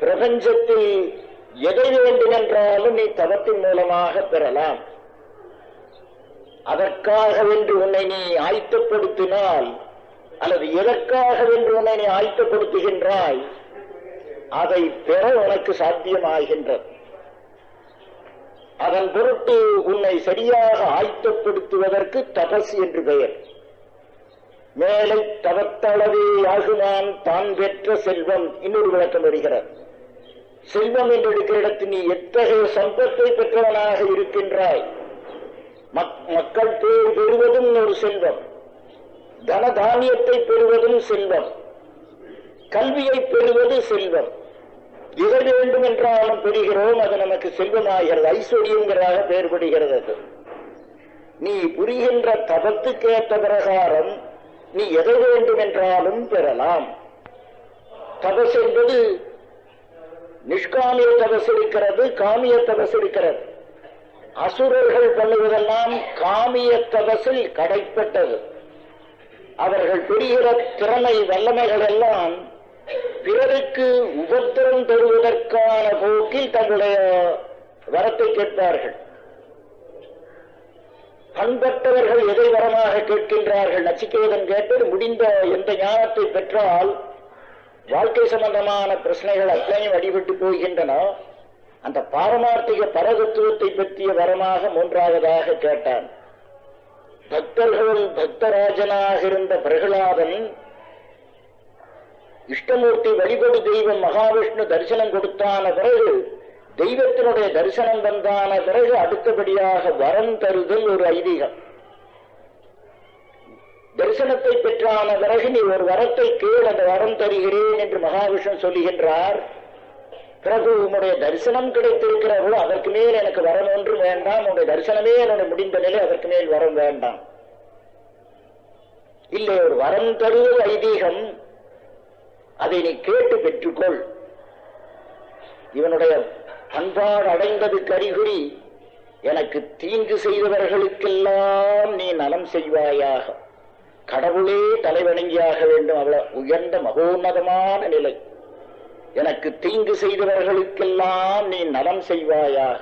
பிரபஞ்சத்தில் எதை வேண்டுமென்றாலும் நீ தவத்தின் மூலமாக பெறலாம். அதற்காகவென்று உன்னை நீ ஆயத்தப்படுத்தினால் அல்லது எதற்காகவென்று உன்னை நீ ஆயத்தப்படுத்துகின்றாய் அதை பெற உனக்கு சாத்தியமாகின்றது. அதன் பொருட்டு உன்னை சரியாக ஆயத்தப்படுத்துவதற்கு தபஸ் என்று பெயர். மேலை தவத்தளவே ஆகுமான் தான் பெற்ற செல்வம் இன்னொரு விளக்கம் வருகிறது. செல்வம் என்று எடுக்கிற இடத்தில் நீ எத்தகைய சம்பத்தை பெற்றவனாக இருக்கின்றாய். மக்கள் பேர் பெறுவதும் ஒரு செல்வம், தனதானியத்தை பெறுவதும் செல்வம், கல்வியை பெறுவது செல்வம். எதை வேண்டும் என்றாலும் பெறுகிறோம், அது நமக்கு செல்வமாகிறது. ஐஸ்வர்யங்கிறதாக பெயர்படுகிறது. நீ புரிகின்ற தபத்துக்கேற்ற பிரகாரம் நீ எதை வேண்டும் என்றாலும் பெறலாம். தபஸ் என்பது நிஷ்காமிய தபஸ் இருக்கிறது, காமிய தபஸ் இருக்கிறது. அசுரர்கள் பண்ணுவதெல்லாம் காமிய தபஸில் கடைப்பட்டது. அவர்கள் பெறுகிற திறமை வல்லமைகள் எல்லாம் பிறருக்கு உபத்திரம் தருவதற்கான போக்கில் தங்களுடைய வரத்தை கேட்பார்கள். பண்பட்டவர்கள் எதை வரமாக கேட்கின்றார்கள்? நச்சிகேதன் கேட்டது முடிந்த எந்த ஞானத்தை பெற்றால் வாழ்க்கை சம்பந்தமான பிரச்சனைகள் அத்தனையும் அடிபட்டு போகின்றன. அந்த பாரமார்த்திக பரதத்துவத்தை பற்றிய வரமாக மூன்றாவதாக கேட்டான். பக்தர்கள் பக்தராஜனாக இருந்த பிரகலாதன் இஷ்டமூர்த்தி வழிபடு தெய்வம் மகாவிஷ்ணு தரிசனம் கொடுத்தான பிறகு, தெய்வத்தினுடைய தரிசனம் வந்தான பிறகு அடுத்தபடியாக வரம் தருதல் ஒரு ஐதீகம். தரிசனத்தை பெற்றான பிறகு நீ ஒரு வரத்தை கேள், அந்த வரம் தருகிறேன் என்று மகாவிஷ்ணு சொல்லுகின்றார். பிறகு உன்னுடைய தரிசனம் கிடைத்திருக்கிறவோ அதற்கு மேல் எனக்கு வரம் ஒன்றும் வேண்டாம், உன்னுடைய தரிசனமே என்னுடைய முடிந்த நிலை, அதற்கு மேல் வரம் வேண்டாம். இல்லை, ஒரு வரம் தருவது ஐதீகம், அதை நீ கேட்டு பெற்றுக்கொள். இவனுடைய பண்பாடு அடைந்ததுக்கு அறிகுறி, எனக்கு தீங்கு செய்தவர்களுக்கெல்லாம் நீ நலம் செய்வாயாக. கடவுளே தலைவணங்கியாக வேண்டும், அவ்வளவு உயர்ந்த மகோன்னதமான நிலை. எனக்கு தீங்கு செய்தவர்களுக்கெல்லாம் நீ நலம் செய்வாயாக.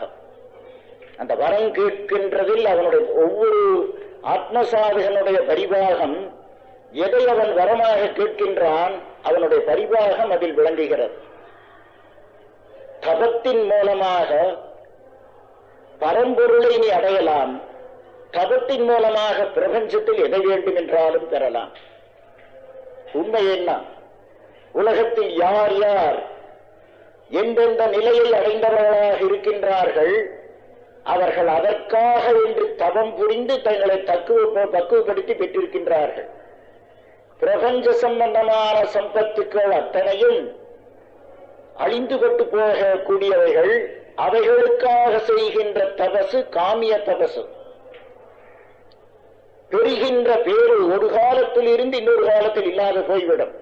அந்த வரம் கேட்கின்றதில் அவனுடைய ஒவ்வொரு ஆத்மசாதகனுடைய பரிபாகம், எதை அவன் வரமாக கேட்கின்றான் அவனுடைய பரிபாகம் அதில் விளங்குகிறது. தபத்தின் மூலமாக பரம்பொருளை நீ அடையலாம், தபத்தின் மூலமாக பிரபஞ்சத்தில் எதை வேண்டும் என்றாலும் பெறலாம். உண்மை என்ன? உலகத்தில் யார் யார் எந்தெந்த நிலையை அடைந்தவர்களாக இருக்கின்றார்கள், அவர்கள் அதற்காக என்று தவம் புரிந்து தங்களை பக்குவப்படுத்தி பெற்றிருக்கின்றார்கள். பிரபஞ்ச சம்பந்தமான சம்பத்துக்கள் அத்தனையும் அழிந்து கொண்டு போகக்கூடியவைகள். அவைகளுக்காக செய்கின்ற தபசு காமிய தபசு. பெறுகின்ற பேரு ஒரு காலத்தில் இருந்து இன்னொரு காலத்தில் இல்லாத போய்விடும்.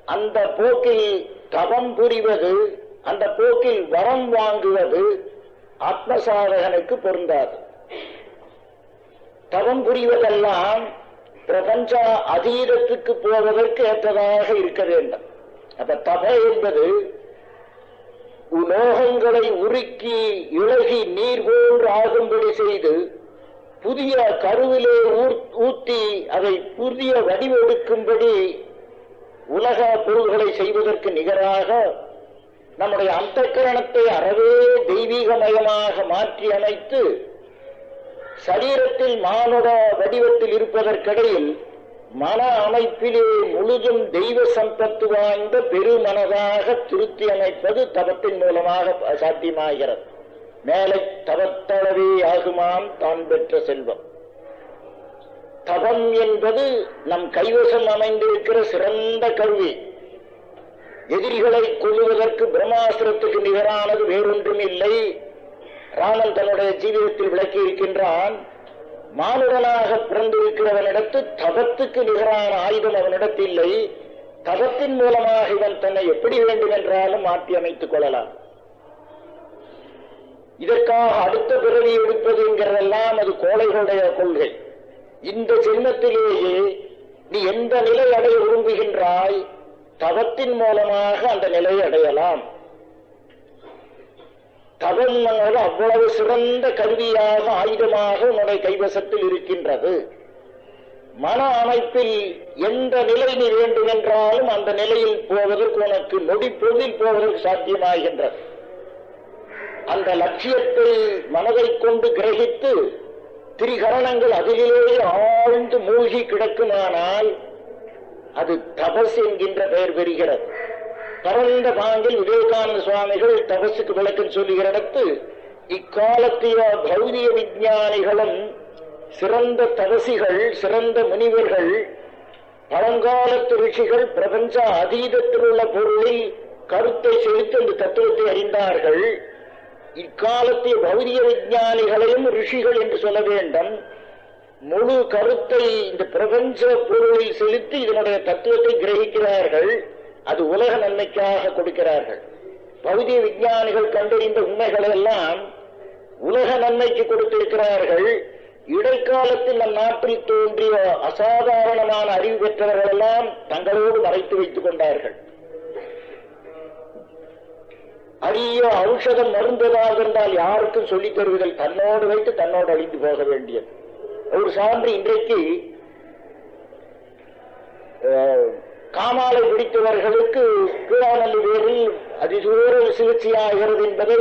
அந்த போக்கில் தவம் புரிவது, அந்த போக்கில் வரம் வாங்குவது ஆத்மசாதகனுக்கு பொருந்தாது. தவம் புரிவதெல்லாம் பிரபஞ்ச அதீதத்துக்கு போவதற்கு ஏற்றதாக இருக்க வேண்டும். அப்ப தப என்பது உலோகங்களை உருக்கி இழகி நீர் போன்று ஆகும்படி செய்து புதிய கருவிலே ஊற்றி அதை புதிய வடிவெடுக்கும்படி உலக பொருள்களை செய்வதற்கு நிகராக நம்முடைய அந்தக்கரணத்தை அறவே தெய்வீகமயமாக மாற்றி அமைத்து சரீரத்தில் மானுட வடிவத்தில் இருப்பதற்கிடையில் மன அமைப்பிலே முழுதும் தெய்வ சம்பத்து வாய்ந்த பெருமனதாக திருத்தி அமைப்பது தவத்தின் மூலமாக சாத்தியமாகிறது. மேலை தவத்தளவே ஆகுமாம் தான் பெற்ற செல்வம். தவம் என்பது நம் கைவசம் அமைந்திருக்கிற சிறந்த கருவி. எதிரிகளை கொள்ளுவதற்கு பிரம்மாஸ்திரத்துக்கு நிகரானது வேறொன்றும் இல்லை. ராமன் தன்னுடைய ஜீவிதத்தில் விளக்கி இருக்கின்றான். மானுடனாக பிறந்திருக்கிறவனிடத்து தவத்துக்கு நிகரான ஆயுதம் அவனிடத்தில் இல்லை. தவத்தின் மூலமாக இவன் தன்னை எப்படி வேண்டும் என்றாலும் மாற்றி அமைத்துக் கொள்ளலாம். இதற்காக அடுத்த பிறவி எடுப்பது என்கிறதெல்லாம் அது கோழைகளுடைய கொள்கை. இந்த ஜென்மத்திலேயே நீ எந்த நிலை அடைய விரும்புகின்றாய், தவத்தின் மூலமாக அந்த நிலையை அடையலாம். தவம் அவ்வளவு சிறந்த கருவியாக ஆயுதமாக உன்னுடைய கைவசத்தில் இருக்கின்றது. மன அமைப்பில் எந்த நிலை நீ வேண்டும் என்றாலும் அந்த நிலையில் போவதற்கு உனக்கு நொடிப்பொழுதில் போவதற்கு சாத்தியமாகின்றது. அந்த லட்சியத்தை மனதை கொண்டு கிரகித்து திரிகரணங்கள் அதிலேயே ஆழ்ந்து மூழ்கி கிடக்குமானால் அது தபஸ் என்கின்ற பெயர் பெறுகிறது. பரந்த பாங்கில் விவேகானந்த சுவாமிகள் தபசுக்கு விளக்கம் சொல்லுகிற இடத்து இக்காலத்திய பௌதிக விஞ்ஞானிகளும் சிறந்த தபசிகள், சிறந்த முனிவர்கள், பழங்காலத்து ரிஷிகள் பிரபஞ்ச அதீதத்தில் உள்ள பொருளில் கருத்தை செலுத்தி அந்த தத்துவத்தை அறிந்தார்கள். இக்காலத்திய பௌதிக விஞ்ஞானிகளையும் ரிஷிகள் என்று சொல்ல வேண்டும். முழு கருத்தை இந்த பிரபஞ்ச பொருளில் செலுத்தி இதனுடைய தத்துவத்தை கிரகிக்கிறார்கள். அது உலக நன்மைக்காக கொடுக்கிறார்கள். பௌதிக விஞ்ஞானிகள் கண்டறிந்த உண்மைகளை எல்லாம் உலக நன்மைக்கு கொடுத்திருக்கிறார்கள். இடைக்காலத்தில் நம் நாட்டில் தோன்றிய அசாதாரணமான அறிவு பெற்றவர்கள் எல்லாம் தங்களோடு மறைத்து வைத்துக் கொண்டார்கள். அரிய ஔஷதம் மருந்ததாக இருந்தால் யாருக்கும் சொல்லித் தருவதில் தன்னோடு வைத்து தன்னோடு அழிந்து போக வேண்டியது. ஒரு சான்று இன்றைக்கு காமாலை பிடித்தவர்களுக்கு கீழாநல்லூரில் அதிதூர சிகிச்சையாகிறது என்பதை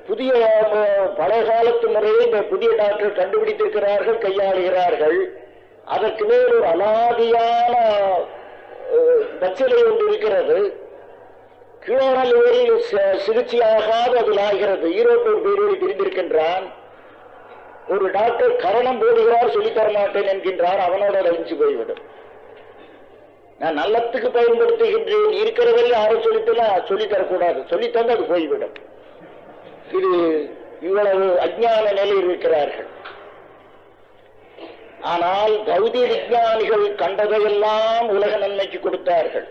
புதிய பழைய காலத்து முறையை இந்த புதிய டாக்டர் கண்டுபிடித்திருக்கிறார்கள், கையாளுகிறார்கள். அதற்கு மேல் ஒரு அலாதியான பச்சிலை ஒன்று இருக்கிறது. கீழாநல்லூரில் சிகிச்சையாகாது அதில் ஆகிறது. ஈரோட்டூர் பேரூரில் பிரிந்திருக்கின்றான். ஒரு டாக்டர் கரணம் போடுகிறார், சொல்லித்தர மாட்டேன் என்கின்றார். அவனோட அழிஞ்சு போய்விடும். நான் நல்லத்துக்கு பயன்படுத்துகின்றேன், இருக்கிறவரை யாரும் சொல்லித்தரக்கூடாது, சொல்லித்தந்து அது போய்விடும். இது இவ்வளவு அஞ்ஞான நிலையில் இருக்கிறார்கள். ஆனால் பௌதிக விஞ்ஞானிகள் கண்டதையெல்லாம் உலக நன்மைக்கு கொடுத்தார்கள்.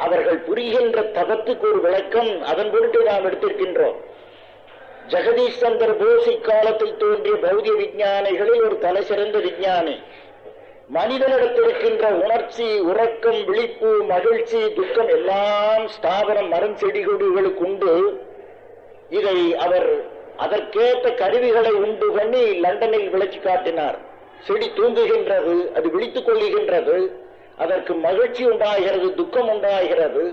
அவர்கள் புரிகின்ற தவத்துக்கு ஒரு விளக்கம் அதன் பொருட்டு நாம் எடுத்திருக்கின்றோம். ஜெகதீஷ் சந்திர போஸ் இக்காலத்தில் தோன்றிய பௌதிக விஞ்ஞானிகளில் ஒரு தலை சிறந்த விஞ்ஞானி. மனிதனிடத்திருக்கின்ற உணர்ச்சி, உறக்கம், விழிப்பு, மகிழ்ச்சி, துக்கம் எல்லாம் ஸ்தாவரம், மரம், செடி கொடிகளுக்கு உண்டு. இதை அவர் அதற்கேற்ற கருவிகளை உண்டு பண்ணி லண்டனில் விளக்கி காட்டினார். செடி தூங்குகின்றது, அது விழித்துக் கொள்ளுகின்றது, அதற்கு மகிழ்ச்சி உண்டாகிறது, துக்கம் உண்டாகிறது,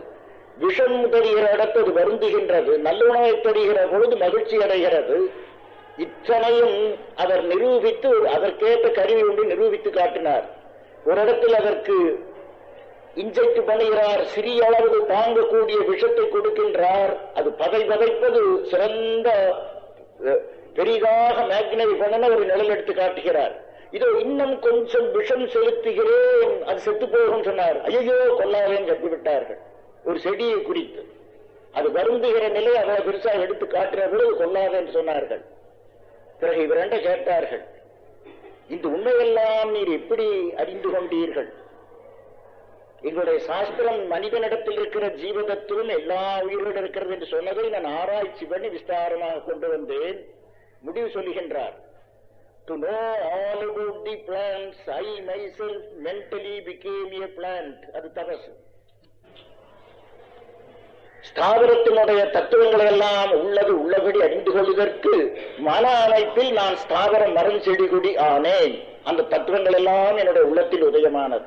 விஷம் தருகிற இடத்து அது வருந்துகின்றது, நல்லுணவை தருகிற பொழுது மகிழ்ச்சி அடைகிறது. இத்தனையும் அவர் நிரூபித்து அதற்கேற்ற கருவி ஒன்று நிரூபித்து காட்டினார். ஒரு இடத்தில் அதற்கு இன்ஜெக்ட் பண்ணுகிறார், சிறிய அளவு தாங்கக்கூடிய விஷத்தை கொடுக்கின்றார், அது பதைப்பது சிறந்த பெரிதாக மேக்னரி பண்ண ஒரு நிழல் எடுத்து காட்டுகிறார். இதோ இன்னும் கொஞ்சம் விஷம் செலுத்துகிறேன், அது செத்து போகும் சொன்னார். ஐயோ கொல்லாதேன்னு கட்டிவிட்டார்கள். ஒரு செடியை குறித்து அது வருந்துகிற நிலை அவ்வளவு பெருசா எடுத்து காட்டுற பொழுது கொல்லாதேன்னு சொன்னார்கள். பிறகு இவரண்ட கேட்டார்கள், இந்த உண்மையெல்லாம் நீர் எப்படி அறிந்து கொண்டீர்கள்? எங்களுடைய சாஸ்திரம் மனிதனிடத்தில் இருக்கிற ஜீவதத்துவம் எல்லா உயிரோடு இருக்கிறது என்று சொன்னதை நான் ஆராய்ச்சி பண்ணி விஸ்தாரமாக கொண்டு வந்தேன். முடிவு சொல்லுகின்றார், to know all about the plants, I myself mentally became a plant. அது தபசு. ஸ்தாவரத்தினுடைய தத்துவங்களை எல்லாம் உள்ளபடி அறிந்து கொள்வதற்கு மன அமைப்பில் நான் ஸ்தாவரம் மரம் செடி கொடி ஆனேன். அந்த தத்துவங்கள் எல்லாம் என்னுடைய உள்ளத்தில் உதயமானது.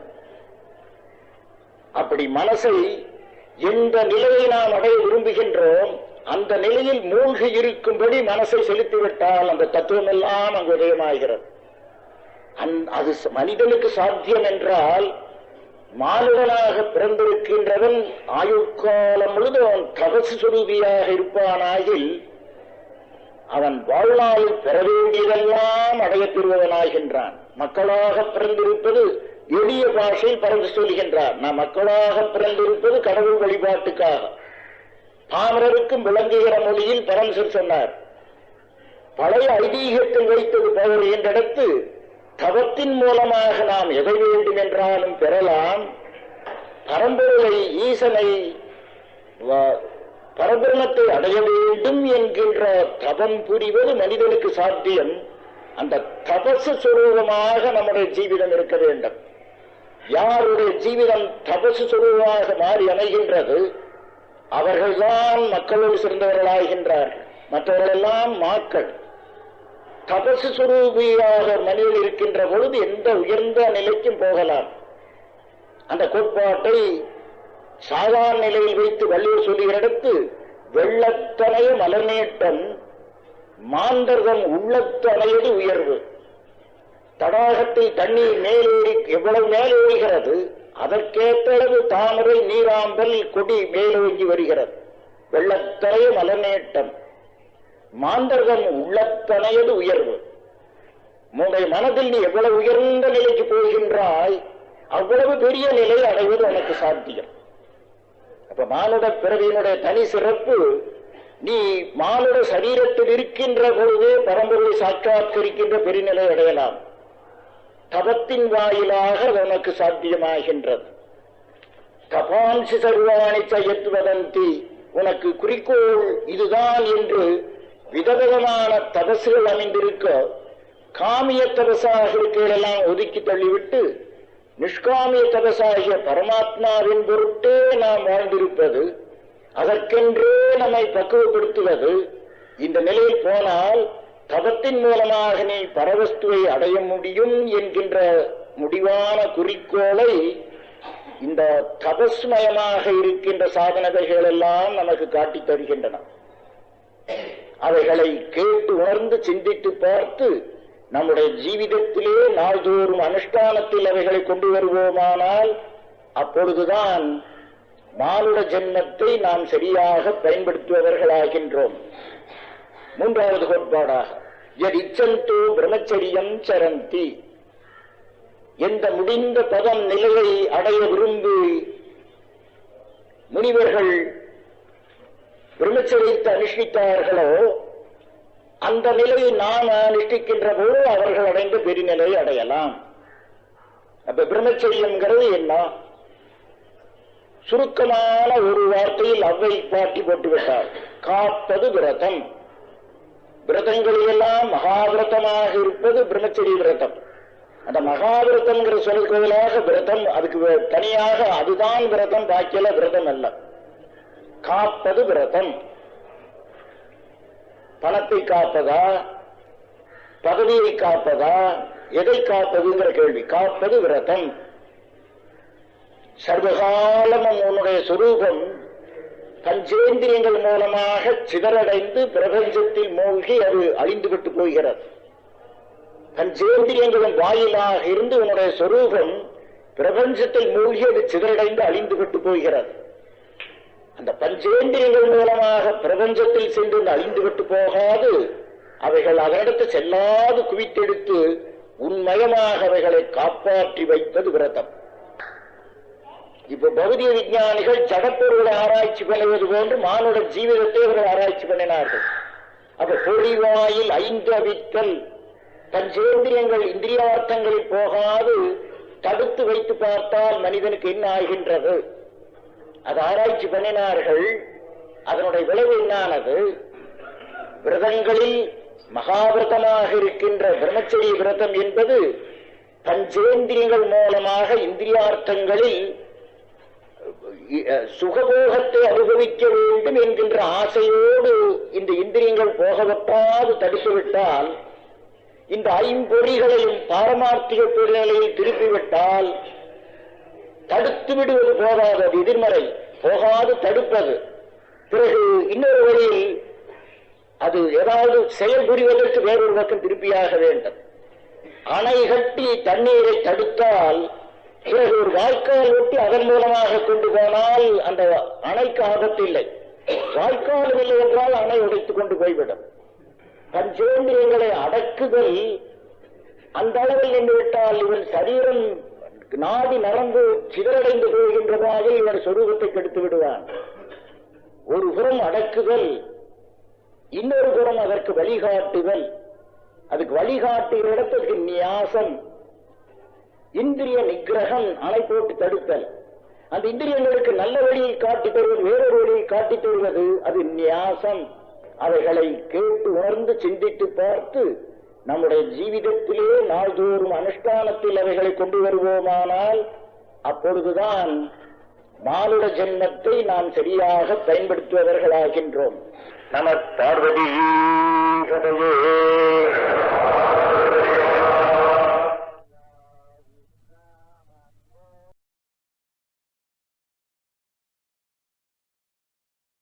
அப்படி மனசை எந்த நிலையை நாம் அடைய விரும்புகின்றோம் அந்த நிலையில் மூழ்கி இருக்கும்படி மனசை செலுத்திவிட்டால் அந்த தத்துவம் எல்லாம் அங்கு உதயமாகிறது. அது மனிதனுக்கு சாத்தியம் என்றால் மானுடனாக பிறந்திருக்கின்றவன் ஆயுட்காலம் முழுதும் தபசு சுரூபியாக இருப்பானாயில் அவன் வாழ்நாளில் பெற வேண்டியதெல்லாம் அடையப் பெறுவனாகின்றான். மக்களாக பிறந்திருப்பது எளிய பாஷையில் பறந்து சொல்கின்றார். நாம் மக்களாக பிறந்திருப்பது கடவுள் வழிபாட்டுக்காக. பாமரருக்கும் விளங்குகிற மொழியில் பரமசர் சொன்னார், பழைய ஐதீகத்தில் வைத்தது போல் என்றிடத்து தவத்தின் மூலமாக நாம் எதை வேண்டும் என்றாலும் பெறலாம். பரம்பொருளை ஈசனை பரபிரமத்தை அடைய வேண்டும் என்கின்ற தவம் புரிவது மனிதனுக்கு சாத்தியம். அந்த தபசு சுரூபமாக நம்முடைய ஜீவிதம் இருக்க வேண்டும். யாருடைய ஜீவிதம் தபசு சுரூபமாக மாறி அமைகின்றது அவர்கள்தான் மக்களோடு சிறந்தவர்களாகின்றார்கள். மற்றவர்களெல்லாம் மாக்கள். தபசு சுரூபியாக மனிதன் இருக்கின்ற பொழுது எந்த உயர்ந்த நிலைக்கும் போகலாம். அந்த கோட்பாட்டை சாதாரண நிலையில் வைத்து வள்ளுவர் சொல்லுகிற இடத்து வெள்ளத்தனைய மலர்நேட்டம் மாந்தர்தம் உள்ளத்தனையது உயர்வு. தடாகத்தில் தண்ணீர் மேலேறி எவ்வளவு மேலேறுகிறது அதற்கேற்றளவு தாமரை நீராம்பல் கொடி மேலோங்கி வருகிறது. வெள்ளத்தனைய மலர்நேட்டம் மாந்தர்தம் உள்ளத்தனையது உயர்வு. உன்னுடைய மனதில் நீ எவ்வளவு உயர்ந்த நிலைக்கு போகின்றாய் அவ்வளவு பெரிய நிலை அடைவது உனக்கு சாத்தியம். அப்ப மானுட பிறவியினுடைய தனி சிறப்பு, நீ மானுட சரீரத்தில் இருக்கின்ற பொழுதே பரம்பொருளை சாட்சாத்கரிக்கின்ற பெருநிலை அடையலாம். தபத்தின் வாயிலாக உனக்கு சாத்தியமாகின்றது. தபான்சி சர்வாணி செய்யத்துவதந்தி, உனக்கு குறிக்கோள் இதுதான் என்று விதவிதமான தபசுகள் அமைந்திருக்க காமிய தபசாக இருக்கையெல்லாம் ஒதுக்கி தள்ளிவிட்டு நிஷ்காமிய தபசாகிய பரமாத்மாவின் பொருட்டே நாம் வாழ்ந்திருப்பது, அதற்கென்றே நம்மை பக்குவப்படுத்துவது. இந்த நிலையில் போனால் தபத்தின் மூலமாக நீ பரவஸ்துவை அடைய முடியும் என்கின்ற முடிவான குறிக்கோளை இந்த தபஸ்மயமாக இருக்கின்ற சாதனங்கள் எல்லாம் நமக்கு காட்டித் தருகின்றன. அவைகளை கேட்டு உணர்ந்து சிந்தித்து பார்த்து நம்முடைய ஜீவிதத்திலே நாள்தோறும் அனுஷ்டானத்தில் அவைகளை கொண்டு வருவோமானால் அப்பொழுதுதான் மானுட ஜென்மத்தை நாம் சரியாக பயன்படுத்துபவர்களாகின்றோம். மூன்றாவது கோட்பாடாக யதிச்சந்தோ பிரம்மச்சரியம் சரந்தி, எந்த முடிந்த பதம் நிலையை அடைய விரும்பி முனிவர்கள் பிரம்மச்சரியத்தை அனுஷ்டித்தார்களோ அந்த நிலையை நாம் அனுஷ்டிக்கின்ற போது அவர்கள் அடைந்த பெருநிலையை அடையலாம். அப்ப பிரம்மச்சரியம்ங்கிறது என்ன? சுருக்கமான ஒரு வார்த்தையில் அவ்வை பாட்டி போட்டுவிட்டார். காப்பது விரதம். விரதங்களெல்லாம் மகாவிரதமாக இருப்பது பிரம்மச்சரிய விரதம். அந்த மகாவிரதம்ங்கிற சொல்லுவதாக விரதம், அதுக்கு தனியாக அதுதான் விரதம், பாக்கியல விரதம் அல்ல. காப்பது விரதம். பணத்தை காப்பதா, பதவியை காப்பதா, எதை காப்பதுங்கிற கேள்வி. காப்பது விரதம். சர்வகாலமும் உன்னுடைய சொரூபம் பஞ்சேந்திரியங்கள் மூலமாக சிதறடைந்து பிரபஞ்சத்தில் மூழ்கி அது அழிந்துவிட்டு போகிறது. பஞ்சேந்திரியங்களின் வாயிலாக இருந்து உன்னுடைய சொரூபம் பிரபஞ்சத்தில் மூழ்கி அது சிதறடைந்து அழிந்துவிட்டு போகிறது. அந்த பஞ்சேந்திரியங்கள் மூலமாக பிரபஞ்சத்தில் சென்று அழிந்துவிட்டு போகாது, அவைகள் அதனிடத்து செல்லாது குவித்தெடுத்து உண்மயமாக அவைகளை காப்பாற்றி வைப்பது விரதம். இப்ப பௌதிக விஞ்ஞானிகள் ஜடப்பொருளை ஆராய்ச்சி பண்ணுவது போன்று மானுட ஜீவிதத்தை அவர்கள் ஆராய்ச்சி பண்ணினார்கள். அப்ப பொறிவாயில் 5 அவித்தல், பஞ்சேந்திரியங்கள் இந்திரியார்த்தங்களில் போகாது தடுத்து வைத்து பார்த்தால் மனிதனுக்கு என்ன ஆகின்றது, அது ஆராய்ச்சி பண்ணினார்கள். அதனுடைய விளைவு என்னானது? விரதங்களில் மகாவிரதமாக இருக்கின்ற பிரம்மச்சரிய விரதம் என்பது பஞ்சேந்திரியங்கள் மூலமாக இந்திரியார்த்தங்களில் சுகபோகத்தை அனுபவிக்க வேண்டும் என்கின்ற ஆசையோடு இந்த இந்திரியங்கள் போகவட்டாது தடுத்துவிட்டால், இந்த 5 பொறிகளையும் பாரமார்த்திக பொறிநிலையில் திருப்பிவிட்டால், தடுத்து விடுவது போதாது, அது எதிர்மறை, போகாது தடுப்பது. பிறகு இன்னொரு வழியில் அது ஏதாவது செயல் புரிவதற்கு வேறொரு பக்கம் திருப்பியாக வேண்டும். அணை கட்டி தண்ணீரை தடுத்தால் பிறகு ஒரு வாய்க்கால் ஒட்டி அதன் மூலமாக கொண்டு போனால் அந்த அணைக்கு ஆபத்து இல்லை. வாய்க்கால் இல்லை என்றால் அணை உடைத்துக் கொண்டு போய்விடும். பஞ்சேந்திரியங்களை அடக்குதல் அந்த அளவில் நின்றுவிட்டால் இவன் சரீரம் நாடி நரம்பு சிதறடைந்து போகின்றதாக இவன் சொரூபத்தை கெடுத்து விடுவான். ஒரு புறம் அடக்குதல், இன்னொரு புறம் அதற்கு வழிகாட்டுதல். அதுக்கு வழிகாட்டுகிற இடத்துக்கு நியாசம், இந்திரிய நிகிரகம், அணை போட்டு தடுத்தல். அந்த இந்திரியங்களுக்கு நல்ல வழியை காட்டி தருவது, வேறொரு வழியை காட்டி தருவது, அது நியாசம். அவைகளை கேட்டு உணர்ந்து சிந்தித்து பார்த்து நம்முடைய ஜீவிதத்திலே நாள்தோறும் அனுஷ்டானத்தில் அவைகளை கொண்டு வருவோமானால் அப்பொழுதுதான் மானுட ஜென்மத்தை நாம் சரியாக பயன்படுத்துவதற்காகின்றோம். நம பார்வதி.